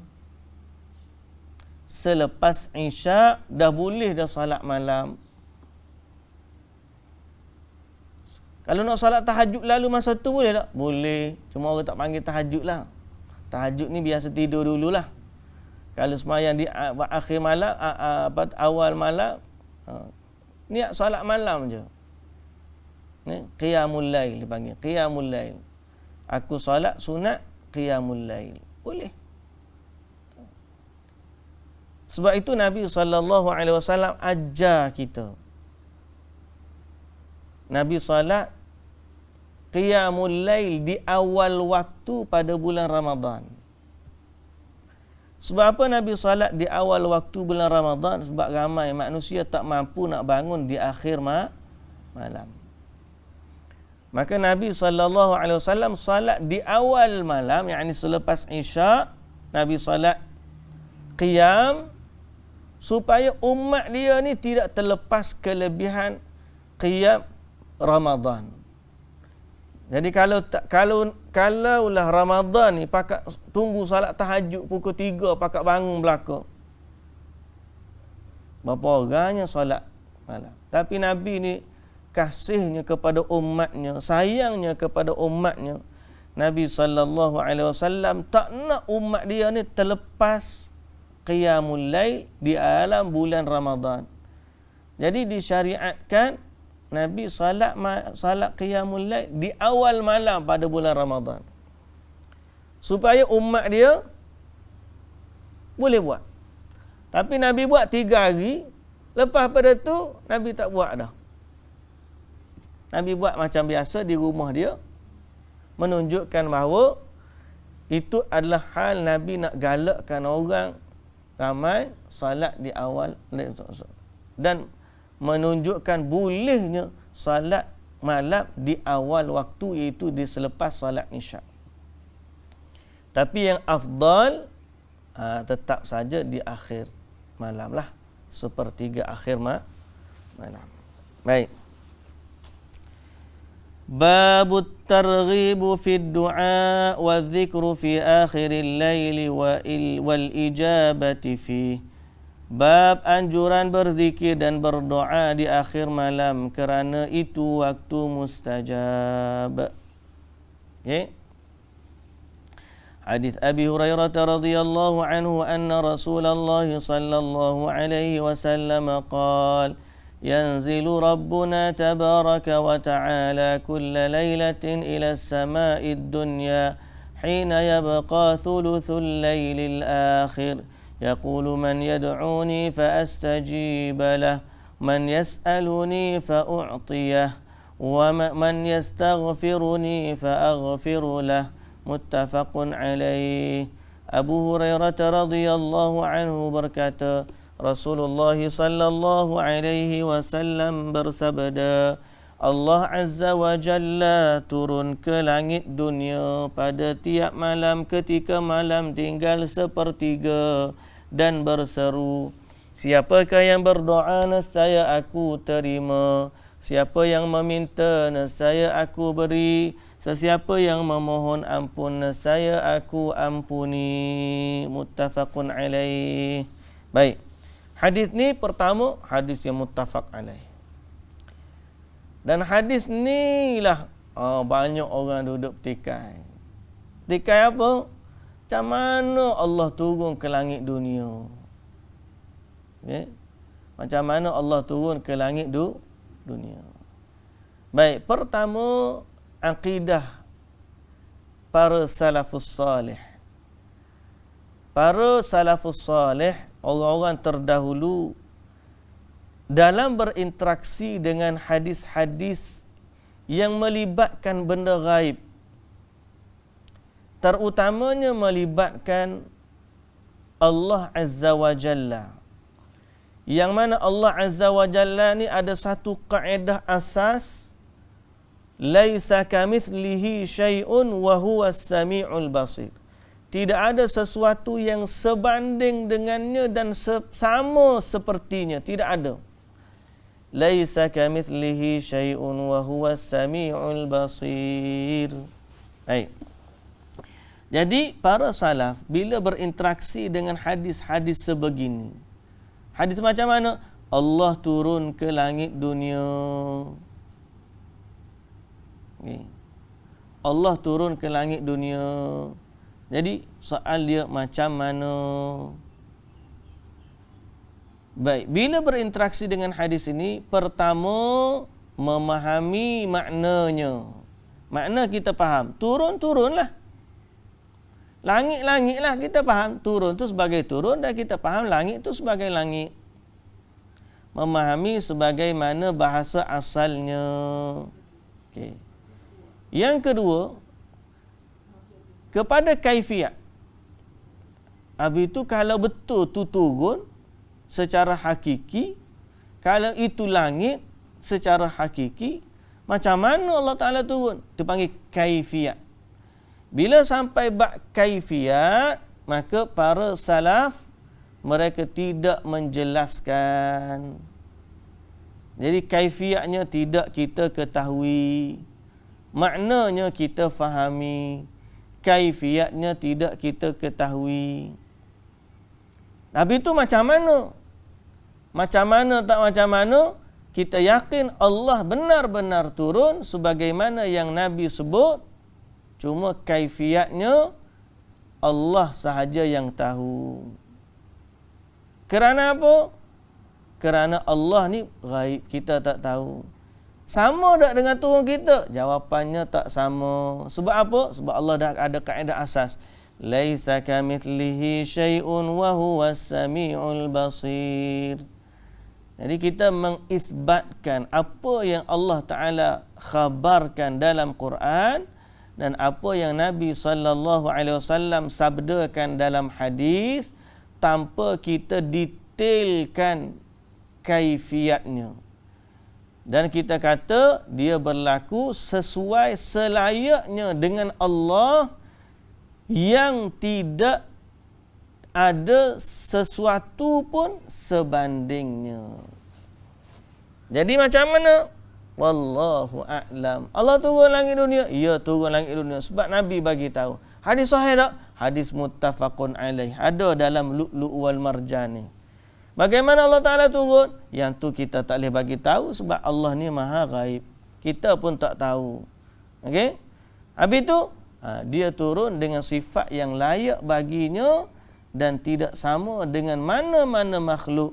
Selepas Isyak dah boleh dah solat malam. Kalau nak solat tahajud lalu masa tu boleh tak? Boleh. Cuma orang tak panggil tahajud lah. Tahajud ni biasa tidur dululah. Kalau semayang di akhir malam, awal malam, niat solat malam je. Qiyamul lail dipanggil. Qiyamul lail. Aku solat sunat qiyamul lail. Boleh. Sebab itu Nabi SAW ajar kita. Nabi salat qiyamul lail di awal waktu pada bulan Ramadan. Sebab apa Nabi salat di awal waktu bulan Ramadan? Sebab ramai manusia tak mampu nak bangun di akhir malam. Maka Nabi SAW salat di awal malam, yakni selepas Isyak, Nabi salat qiyam supaya umat dia ni tidak terlepas kelebihan qiyam Ramadan. Jadi kalaulah Ramadan ni pakak tunggu salat tahajud pukul 3 pakak bangun belaka. Berapa orangnya salat malam. Tapi Nabi ni kasihnya kepada umatnya, sayangnya kepada umatnya, Nabi SAW tak nak umat dia ni terlepas qiyamul lail di alam bulan Ramadan. Jadi disyariatkan Nabi salat qiyamul lail di awal malam pada bulan Ramadan, supaya umat dia boleh buat. Tapi Nabi buat 3 hari, lepas pada tu Nabi tak buat dah. Nabi buat macam biasa di rumah dia, menunjukkan bahawa itu adalah hal Nabi nak galakkan orang ramai salat di awal, dan menunjukkan bolehnya salat malam di awal waktu, iaitu di selepas salat Isyak. Tapi yang afdal tetap saja di akhir malam lah, sepertiga akhir malam. Baik. Babut targhibu fid du'a wa dzikru fi akhiril laili wal ijabati fi. Bab anjuran berzikir dan berdoa di akhir malam, kerana itu waktu mustajab. Okay. Hadis Abi Hurairah radhiyallahu anhu anna Rasulullah sallallahu alaihi wasallam qala ينزل ربنا تبارك وتعالى كل ليلة إلى السماء الدنيا حين يبقى ثلث الليل الآخر يقول من يدعوني فأستجيب له من يسألني فأعطيه ومن يستغفرني فأغفر له متفق عليه. Abu Hurairah radhiyallahu anhu berkata, Rasulullah sallallahu alaihi wasallam bersabda, Allah Azza wa Jalla turun ke langit dunia pada tiap malam ketika malam tinggal sepertiga dan berseru, siapakah yang berdoa nescaya aku terima, siapa yang meminta nescaya aku beri, sesiapa yang memohon ampun nescaya aku ampuni. Muttafaqun alaih. Baik. Hadis ni pertama, hadis yang muttafaq alaih. Dan hadis ni lah banyak orang duduk petikai. Petikai apa? Macam mana Allah turun ke langit dunia? Okay? Macam mana Allah turun ke langit dunia? Baik, pertama, akidah para salafus salih. Para salafus salih, orang-orang terdahulu, dalam berinteraksi dengan hadis-hadis yang melibatkan benda gaib, terutamanya melibatkan Allah Azza wa Jalla, yang mana Allah Azza wa Jalla ni ada satu kaedah asas, laisa kamitslihi syai'un wa huwas samiul basir. Tidak ada sesuatu yang sebanding dengannya dan sama sepertinya. Tidak ada. Laisa kamitslihi syai'un wa huwas samiul basir. Baik. Jadi para salaf bila berinteraksi dengan hadis-hadis sebegini, hadis macam mana? Allah turun ke langit dunia. Okay. Allah turun ke langit dunia. Jadi soal dia macam mana? Baik, bila berinteraksi dengan hadis ini, pertama memahami maknanya. Makna kita faham, turun-turunlah. Langit-langitlah kita faham, turun tu sebagai turun, dan kita faham langit tu sebagai langit. Memahami sebagaimana bahasa asalnya. Okey. Yang kedua, kepada kaifiat. Habis itu kalau betul tu turun secara hakiki, kalau itu langit secara hakiki, macam mana Allah Ta'ala turun? Itu panggil kaifiat. Bila sampai bab kaifiat, maka para salaf mereka tidak menjelaskan. Jadi kaifiatnya tidak kita ketahui, maknanya kita fahami, kaifiatnya tidak kita ketahui. Habis itu macam mana? Macam mana tak macam mana? kita yakin Allah benar-benar turun sebagaimana yang Nabi sebut, cuma kaifiatnya Allah sahaja yang tahu. Kerana apa? Kerana Allah ni ghaib, kita tak tahu. Sama tak dengan turun kita? Jawapannya tak sama. Sebab apa? Sebab Allah dah ada kaedah asas. Laisa kamithlihi syai'un wa huwas samiul basir. Jadi kita mengisbatkan apa yang Allah Ta'ala khabarkan dalam Quran dan apa yang Nabi SAW sabdakan dalam hadis tanpa kita detailkan kaifiatnya. Dan kita kata dia berlaku sesuai selayaknya dengan Allah yang tidak ada sesuatu pun sebandingnya. Jadi macam mana? Wallahu a'lam. Allah turun langit dunia? Ya, turun langit dunia sebab Nabi bagi tahu. Hadis sahih tak? Hadis muttafaqun alaih. Ada dalam Lu'lu' wal Marjan ni. Bagaimana Allah Ta'ala turun? Yang tu kita tak boleh bagi tahu sebab Allah ni maha ghaib. Kita pun tak tahu. Okey? Habis tu, dia turun dengan sifat yang layak baginya dan tidak sama dengan mana-mana makhluk.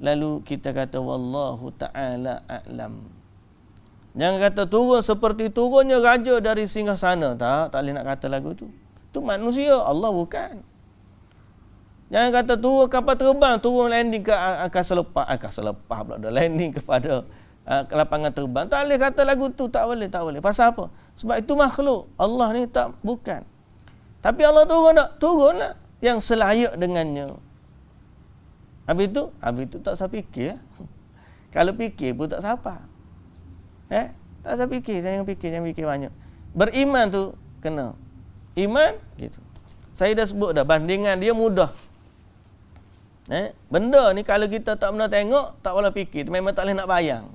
Lalu kita kata wallahu ta'ala a'lam. Jangan kata turun seperti turunnya raja dari singgasana. Tak boleh nak kata lagu tu. Tu manusia, Allah bukan. Jangan kata turun kapal terbang, turun landing ke angkasa lepas pula dah landing kepada lapangan terbang. Tak boleh kata lagu tu, tak boleh. Pasal apa? Sebab itu makhluk. Allah ni tak, bukan. Tapi Allah turun tak? Turunlah yang selayak dengannya. Habis tu tak usah fikir. Kalau fikir pun tak siapa. Tak usah fikir, jangan fikir banyak. Beriman tu kena. Iman gitu. Saya dah sebut dah, bandingan dia mudah. Benda ni kalau kita tak pernah tengok, tak boleh fikir, memang tak boleh nak bayang.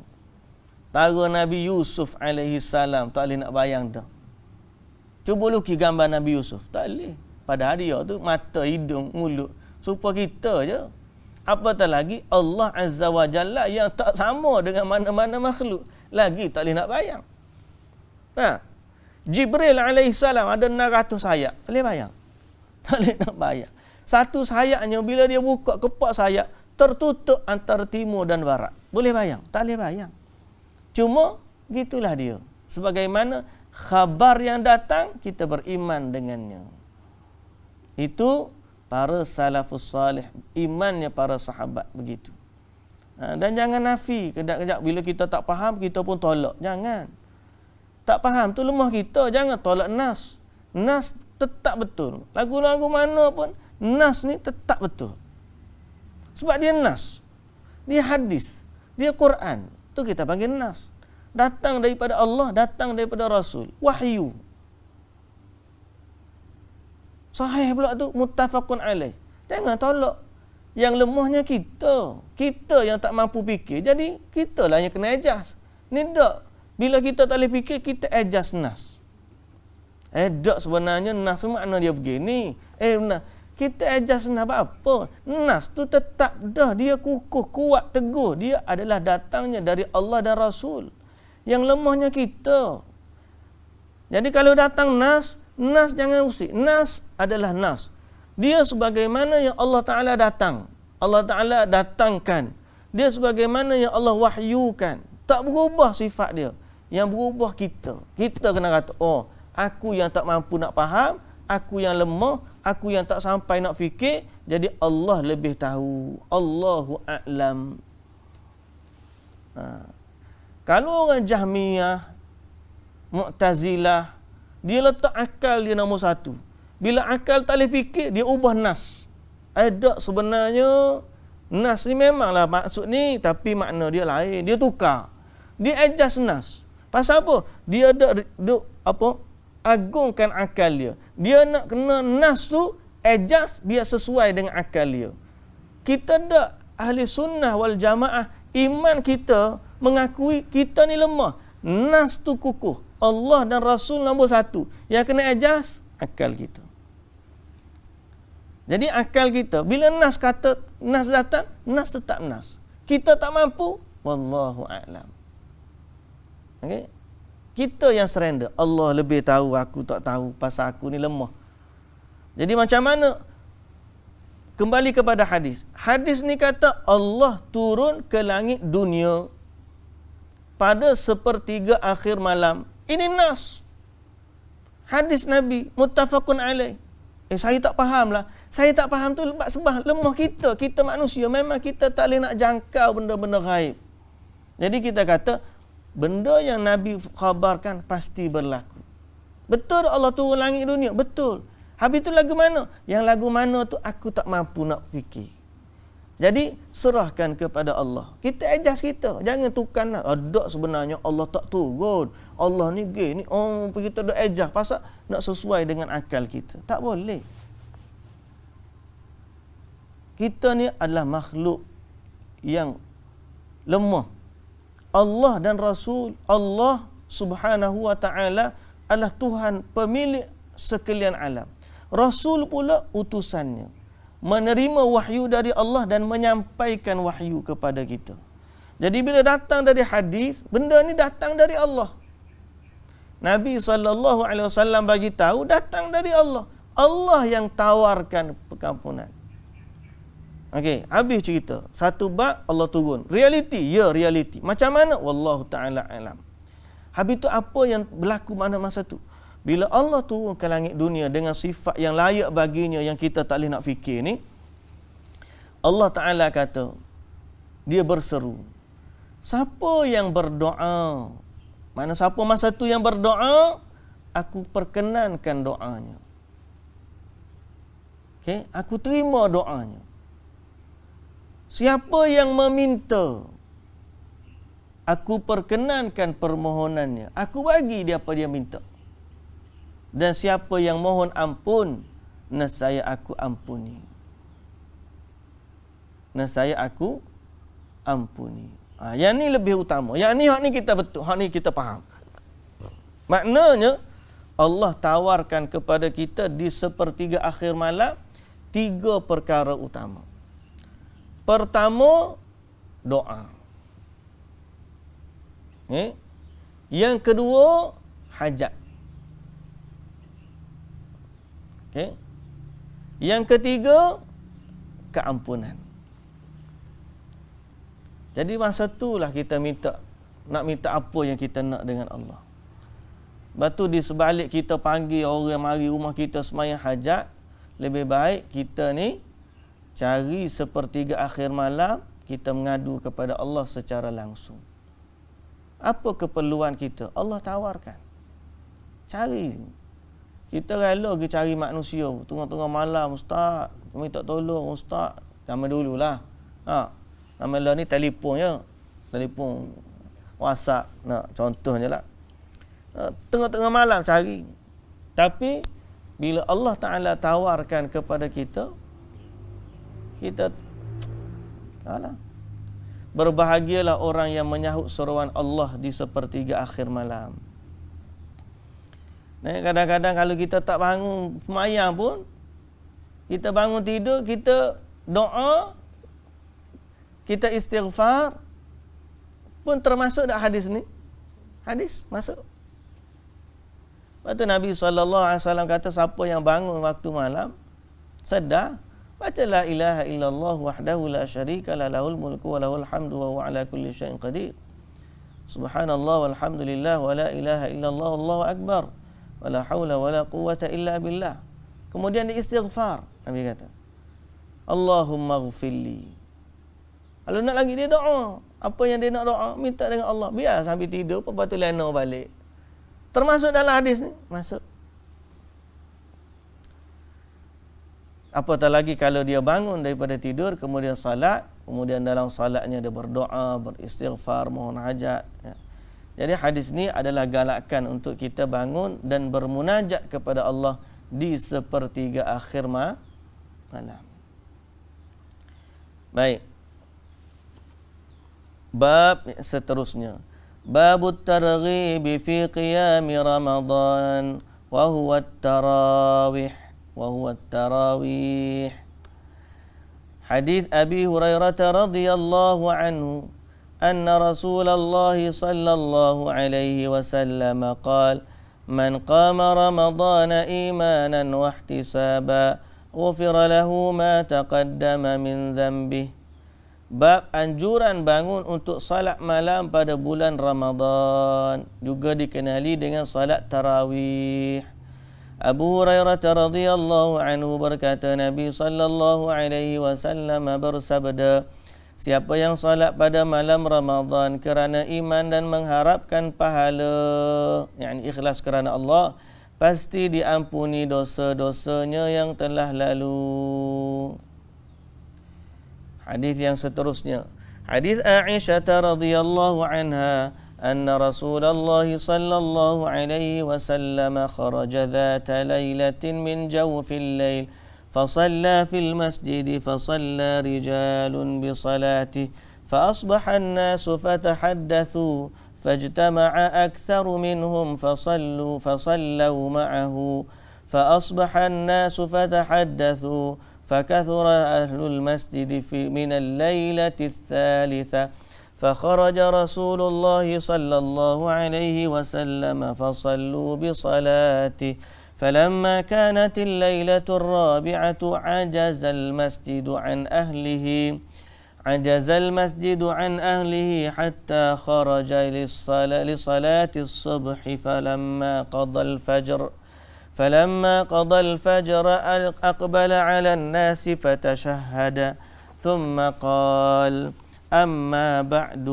Tara Nabi Yusuf alaihi salam, tak boleh nak bayang dah. Cuba lukis gambar Nabi Yusuf, tak boleh. Padahal dia tu mata, hidung, mulut serupa kita je. Apatah lagi Allah Azza wa Jalla yang tak sama dengan mana-mana makhluk, lagi tak boleh nak bayang. Jibril alaihi salam ada 600 sayap, boleh bayang? Tak boleh nak bayang. Satu sayapnya bila dia buka kepak sayap, tertutup antara timur dan barat. Boleh bayang? Tak boleh bayang. Cuma gitulah dia. Sebagaimana khabar yang datang, kita beriman dengannya. Itu para salafus salih, imannya para sahabat begitu. Dan jangan nafi kejap-kejap bila kita tak faham kita pun tolak. Jangan. Tak faham tu lemah kita, jangan tolak nas. Nas tetap betul. Lagu-lagu mana pun nas ni tetap betul. Sebab dia nas. Dia hadis, dia Quran. Tu kita panggil nas. Datang daripada Allah, datang daripada Rasul. Wahyu. Sahih pula tu, muttafaqun alaih. Jangan tolak. Yang lemahnya kita. Kita yang tak mampu fikir. Jadi, kita lah yang kena adjust. Ni tak. Bila kita tak boleh fikir, kita adjust nas. Tak sebenarnya nas makna dia begini. Benar. Kita adjust nas apa? Nas tu tetap dah. Dia kukuh, kuat, teguh. Dia adalah datangnya dari Allah dan Rasul. Yang lemahnya kita. Jadi kalau datang nas jangan usik. Nas adalah nas. Dia sebagaimana yang Allah Ta'ala datang. Allah Ta'ala datangkan. Dia sebagaimana yang Allah wahyukan. Tak berubah sifat dia. Yang berubah kita. Kita kena kata, aku yang tak mampu nak faham, aku yang lemah, aku yang tak sampai nak fikir, jadi Allah lebih tahu. Allahu a'lam. Kalau orang Jahmiyah, Mu'tazilah, dia letak akal dia nombor satu. Bila akal tak boleh fikir, dia ubah nas. Tak sebenarnya nas ni memanglah maksud ni, tapi makna dia lain. Dia tukar. Dia adjust nas. Pasal apa? Dia agungkan akal dia. Dia nak kena nas tu adjust biar sesuai dengan akal dia. Kita tak ahli sunnah wal jamaah, iman kita mengakui kita ni lemah. Nas tu kukuh. Allah dan Rasul nombor satu. Yang kena adjust akal kita. Jadi akal kita, bila nas kata, nas datang, nas tetap nas. Kita tak mampu, Wallahu a'lam. Okey. Kita yang surrender. Allah lebih tahu, aku tak tahu, pasal aku ni lemah. Jadi macam mana? Kembali kepada hadis. Hadis ni kata Allah turun ke langit dunia pada sepertiga akhir malam. Ini nas. Hadis Nabi, muttafaqun alaih. Saya tak faham lah. Saya tak faham tu sebab lemah kita. Kita manusia. Memang kita tak boleh nak jangkau benda-benda gaib. Jadi kita kata, benda yang Nabi khabarkan pasti berlaku. Betul Allah turun langit dunia? Betul. Habis tu lagu mana? Yang lagu mana tu aku tak mampu nak fikir. Jadi serahkan kepada Allah. Kita adjust kita. Jangan tukar nak. Ada sebenarnya Allah tak turun. Allah ni gini. Oh, kita dah adjust. Pasal nak sesuai dengan akal kita. Tak boleh. Kita ni adalah makhluk yang lemah. Allah dan Rasul, Allah Subhanahu wa ta'ala adalah Tuhan pemilik sekalian alam. Rasul pula utusannya, menerima wahyu dari Allah dan menyampaikan wahyu kepada kita. Jadi bila datang dari hadis, benda ni datang dari Allah. Nabi SAW bagi tahu datang dari Allah. Allah yang tawarkan pengampunan. Okey, habis cerita. Satu bab Allah turun. Realiti, ya realiti. Macam mana? Wallahu ta'ala alam. Habis tu apa yang berlaku pada masa tu? Bila Allah turun ke langit dunia dengan sifat yang layak baginya yang kita tak boleh nak fikir ni, Allah Ta'ala kata, dia berseru. Siapa yang berdoa? Mana siapa masa tu yang berdoa? Aku perkenankan doanya. Okay? Aku terima doanya. Siapa yang meminta? Aku perkenankan permohonannya. Aku bagi dia apa dia minta. Dan siapa yang mohon ampun, nescaya aku ampuni. Nescaya aku ampuni. Yang ni lebih utama. Yang ni kita betul. Hak ni kita faham. Maknanya Allah tawarkan kepada kita di sepertiga akhir malam 3 perkara utama. Pertama, doa. Yang kedua, hajat. Okay. Yang ketiga, keampunan. Jadi masa itulah kita nak minta apa yang kita nak dengan Allah. Lepas tu di sebalik kita panggil orang mari rumah kita sembahyang hajat, lebih baik kita ni cari sepertiga akhir malam, kita mengadu kepada Allah secara langsung. Apa keperluan kita? Allah tawarkan. Cari. Kita rela pergi cari manusia tengah-tengah malam, ustaz, minta tolong ustaz. Zaman dululah. Nama lah ni telefon je. Telefon WhatsApp, nak contohnya lah. Tengah-tengah malam cari. Tapi bila Allah Taala tawarkan kepada kita, kita berbahagialah orang yang menyahut seruan Allah di sepertiga akhir malam. Kadang-kadang kalau kita tak bangun sembahyang pun, kita bangun tidur, kita doa, kita istighfar, pun termasuk tak hadis ni? Hadis masuk. Lepas tu Nabi SAW kata, siapa yang bangun waktu malam, sedar, baca la ilaha illallah wahdahu la syarika la lahul mulku wa lahul hamdu wa huwa ala kulli syai'in qadir. Subhanallah walhamdulillah wa la ilaha illallah wallahu akbar. Wala haula wala quwwata illa billah. Kemudian dia istighfar. Nabi kata, Allahumma ghfirli. Kalau nak lagi dia doa. Apa yang dia nak doa, minta dengan Allah. Biar sambil tidur, lepas tu lena balik. Termasuk dalam hadis ni? Masuk. Apatah lagi kalau dia bangun daripada tidur, kemudian salat, kemudian dalam salatnya dia berdoa, beristighfar, mohon hajat. Ya. Jadi hadis ni adalah galakan untuk kita bangun dan bermunajat kepada Allah di sepertiga akhir malam. Baik. Bab seterusnya. Babut targhib fi qiyam Ramadan wa huwa at-tarawih. Hadis Abi Hurairah radhiyallahu anhu, anna Rasulullah sallallahu alaihi wasallam qala man qama ramadhana imanan wa ihtisaba ghufira lahu ma taqaddama min dhanbihi. Bab anjuran bangun untuk salat malam pada bulan Ramadan, juga dikenali dengan salat tarawih. Abu Hurairah radhiyallahu anhu berkata, Nabi sallallahu alaihi wasallam bersabda, siapa yang salat pada malam Ramadan kerana iman dan mengharapkan pahala, yakni ikhlas kerana Allah, pasti diampuni dosa-dosanya yang telah lalu. Hadis yang seterusnya, hadis Aisyah radhiyallahu anha anna Rasulullah sallallahu alaihi wasallam kharaja dhata lailatin min jawfil lail فصلى في المسجد فصلى رجال بصلاته فأصبح الناس فتحدثوا فاجتمع أكثر منهم فصلوا معه فأصبح الناس فتحدثوا فكثر أهل المسجد من الليلة الثالثة فخرج رسول الله صلى الله عليه وسلم فصلوا بصلاته فلما كانت الليلة الرابعة عجز المسجد عن أهله حتى خرج لصلاة الصبح فلما قضى الفجر أقبل على الناس فتشهد ثم قال أما بعد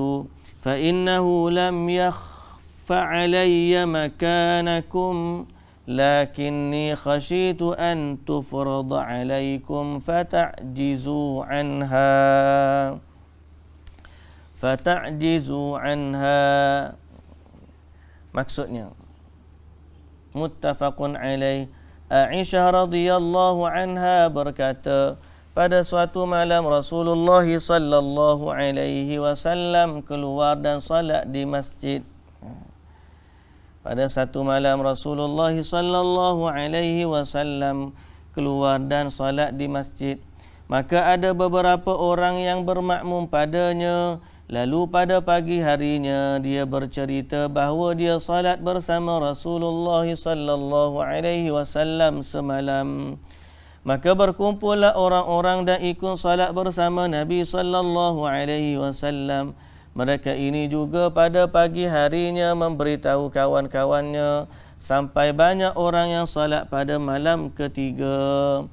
فإنه لم يخف علي مكانكم لكني خشيت أن تفرض عليكم فتعجزوا عنها. Maksudnya, muttafaqun alaih, Aisyah radhiyallahu anha berkata, pada suatu malam Rasulullah sallallahu alaihi wasallam keluar dan salat di masjid. Pada satu malam Rasulullah sallallahu alaihi wasallam keluar dan salat di masjid. Maka ada beberapa orang yang bermakmum padanya. Lalu pada pagi harinya dia bercerita bahawa dia salat bersama Rasulullah sallallahu alaihi wasallam semalam. Maka berkumpullah orang-orang dan ikut salat bersama Nabi sallallahu alaihi wasallam. Mereka ini juga pada pagi harinya memberitahu kawan-kawannya sampai banyak orang yang salat pada malam ketiga.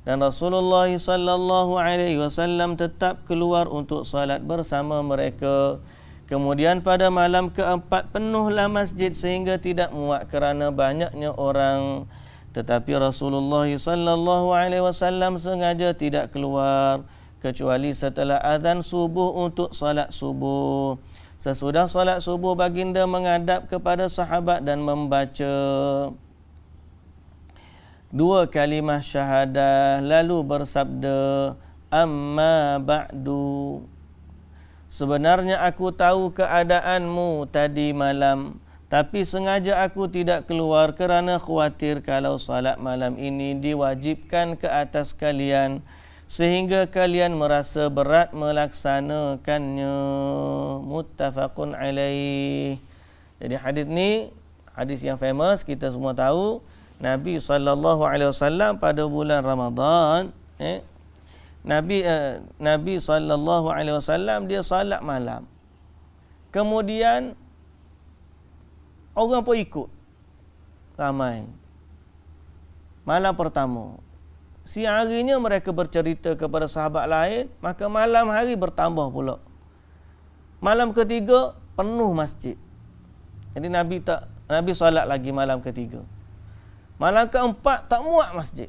Dan Rasulullah sallallahu alaihi wasallam tetap keluar untuk salat bersama mereka. Kemudian pada malam keempat penuhlah masjid sehingga tidak muat kerana banyaknya orang. Tetapi Rasulullah sallallahu alaihi wasallam sengaja tidak keluar kecuali setelah azan subuh untuk salat subuh. Sesudah salat subuh baginda menghadap kepada sahabat dan membaca dua kalimah syahadah lalu bersabda, amma ba'du, sebenarnya aku tahu keadaanmu tadi malam, tapi sengaja aku tidak keluar kerana khawatir kalau salat malam ini diwajibkan ke atas kalian sehingga kalian merasa berat melaksanakannya. Muttafaqun alaih. Jadi hadis ni hadis yang famous, kita semua tahu. Nabi sallallahu alaihi wasallam pada bulan Ramadan, Nabi sallallahu alaihi wasallam dia salat malam. Kemudian orang pun ikut ramai. Malam pertama, siang harinya mereka bercerita kepada sahabat lain, maka malam hari bertambah pula. Malam ketiga penuh masjid. Jadi Nabi salat lagi malam ketiga. Malam keempat tak muat masjid.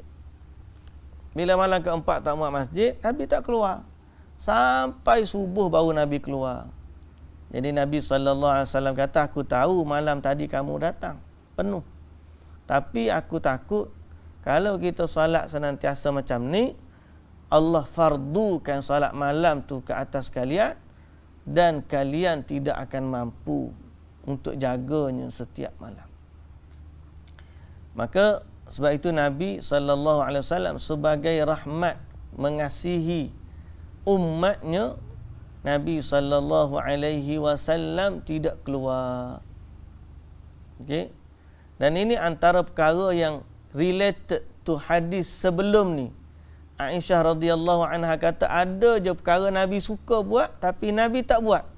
Bila malam keempat tak muat masjid, Nabi tak keluar. Sampai subuh baru Nabi keluar. Jadi Nabi SAW kata, aku tahu malam tadi kamu datang penuh. Tapi aku takut kalau kita salat senantiasa macam ni, Allah fardukan salat malam tu ke atas kalian dan kalian tidak akan mampu untuk jaganya setiap malam. Maka sebab itu Nabi SAW sebagai rahmat mengasihi umatnya, Nabi sallallahu alaihi wasallam tidak keluar. Okey. Dan ini antara perkara yang related to hadis sebelum ni. Aisyah radhiyallahu anha kata ada je perkara Nabi suka buat tapi Nabi tak buat.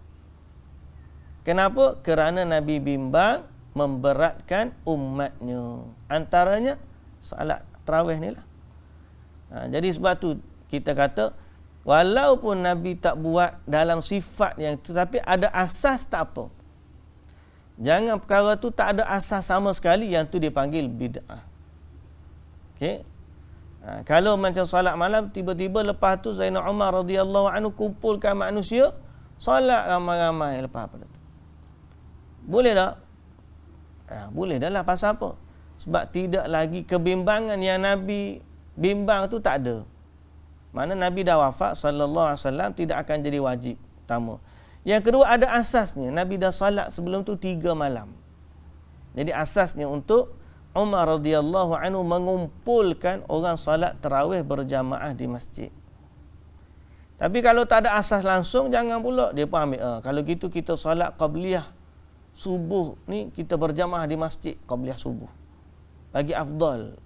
Kenapa? Kerana Nabi bimbang memberatkan umatnya. Antaranya solat tarawih ni lah. Jadi sebab tu kita kata walaupun Nabi tak buat dalam sifat yang tetapi ada asas tak apa. Jangan perkara tu tak ada asas sama sekali, yang tu dipanggil bid'ah. Okey. Kalau macam solat malam tiba-tiba lepas tu Zainal Umar radhiyallahu anhu kumpulkan manusia solat ramai-ramai lepas pada tu. Boleh tak? Boleh dah lah. Pasal apa? Sebab tidak lagi kebimbangan yang Nabi bimbang tu tak ada. Mana Nabi dah wafat sallallahu alaihi wasallam, tidak akan jadi wajib. Pertama. Yang kedua ada asasnya. Nabi dah salat sebelum tu 3 malam. Jadi asasnya untuk Umar radhiyallahu anhu mengumpulkan orang salat tarawih berjamaah di masjid. Tapi kalau tak ada asas langsung, jangan pula dia pun ambil. Kalau gitu kita salat qabliyah subuh ni kita berjamaah di masjid qabliyah subuh. Lagi afdal.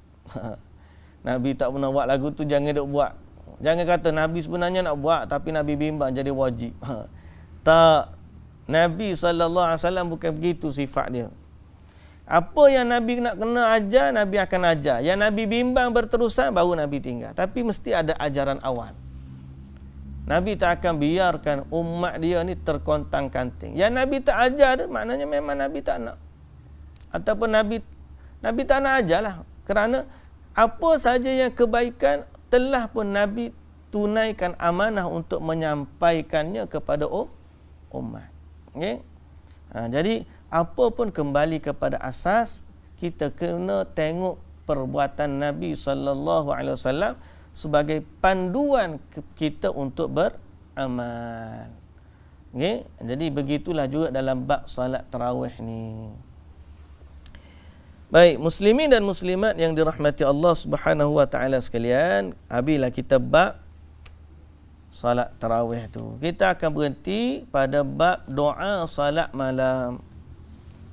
Nabi tak pernah buat lagu tu, jangan duk buat. Jangan kata Nabi sebenarnya nak buat tapi Nabi bimbang jadi wajib. Tak. Nabi SAW bukan begitu sifat dia. Apa yang Nabi nak kena ajar, Nabi akan ajar. Yang Nabi bimbang berterusan, baru Nabi tinggal. Tapi mesti ada ajaran awal. Nabi tak akan biarkan umat dia ni terkontang-kanting. Yang Nabi tak ajar tu, maknanya memang Nabi tak nak. Ataupun Nabi tak nak ajarlah. Kerana apa saja yang kebaikan telah pun Nabi tunaikan amanah untuk menyampaikannya kepada umat. Okay? Jadi apa pun kembali kepada asas, kita kena tengok perbuatan Nabi sallallahu alaihi wasallam sebagai panduan kita untuk beramal. Okay? Jadi begitulah juga dalam bab salat tarawih ni. Baik, muslimin dan muslimat yang dirahmati Allah Subhanahu wa taala sekalian, habislah kita bab salat tarawih tu. Kita akan berhenti pada bab doa salat malam.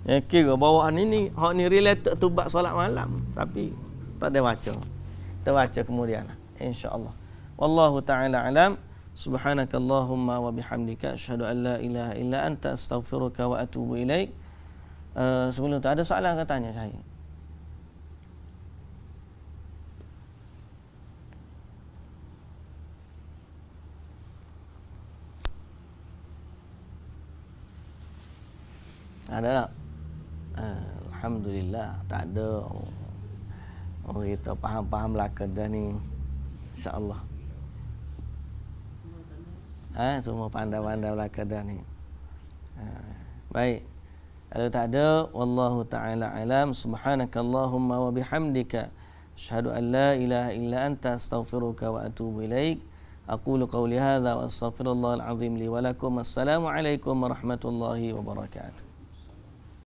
Kira bawaan ini hak ni related tu bab salat malam, tapi tak ada baca. Kita baca kemudian insya-Allah. Wallahu taala alam. Subhanakallahumma wa bihamdika asyhadu an la ilaha illa anta astaghfiruka wa atubu ilaik. Sebelum tu ada soalan akan tanya saya. Ada tak? Alhamdulillah tak ada. Kita faham-faham lah dah ni. InsyaAllah. Semua pandai-pandai belaka dah ni. Baik. Kalau tak ada, wallahu taala alam. Subhanakallahumma wa bihamdika asyhadu an la ilaha illa anta astaghfiruka wa atubu ilaik. Aqulu qawli hadza wa astaghfirullahal azim li wa lakum. Assalamu alaikum warahmatullahi wabarakatuh.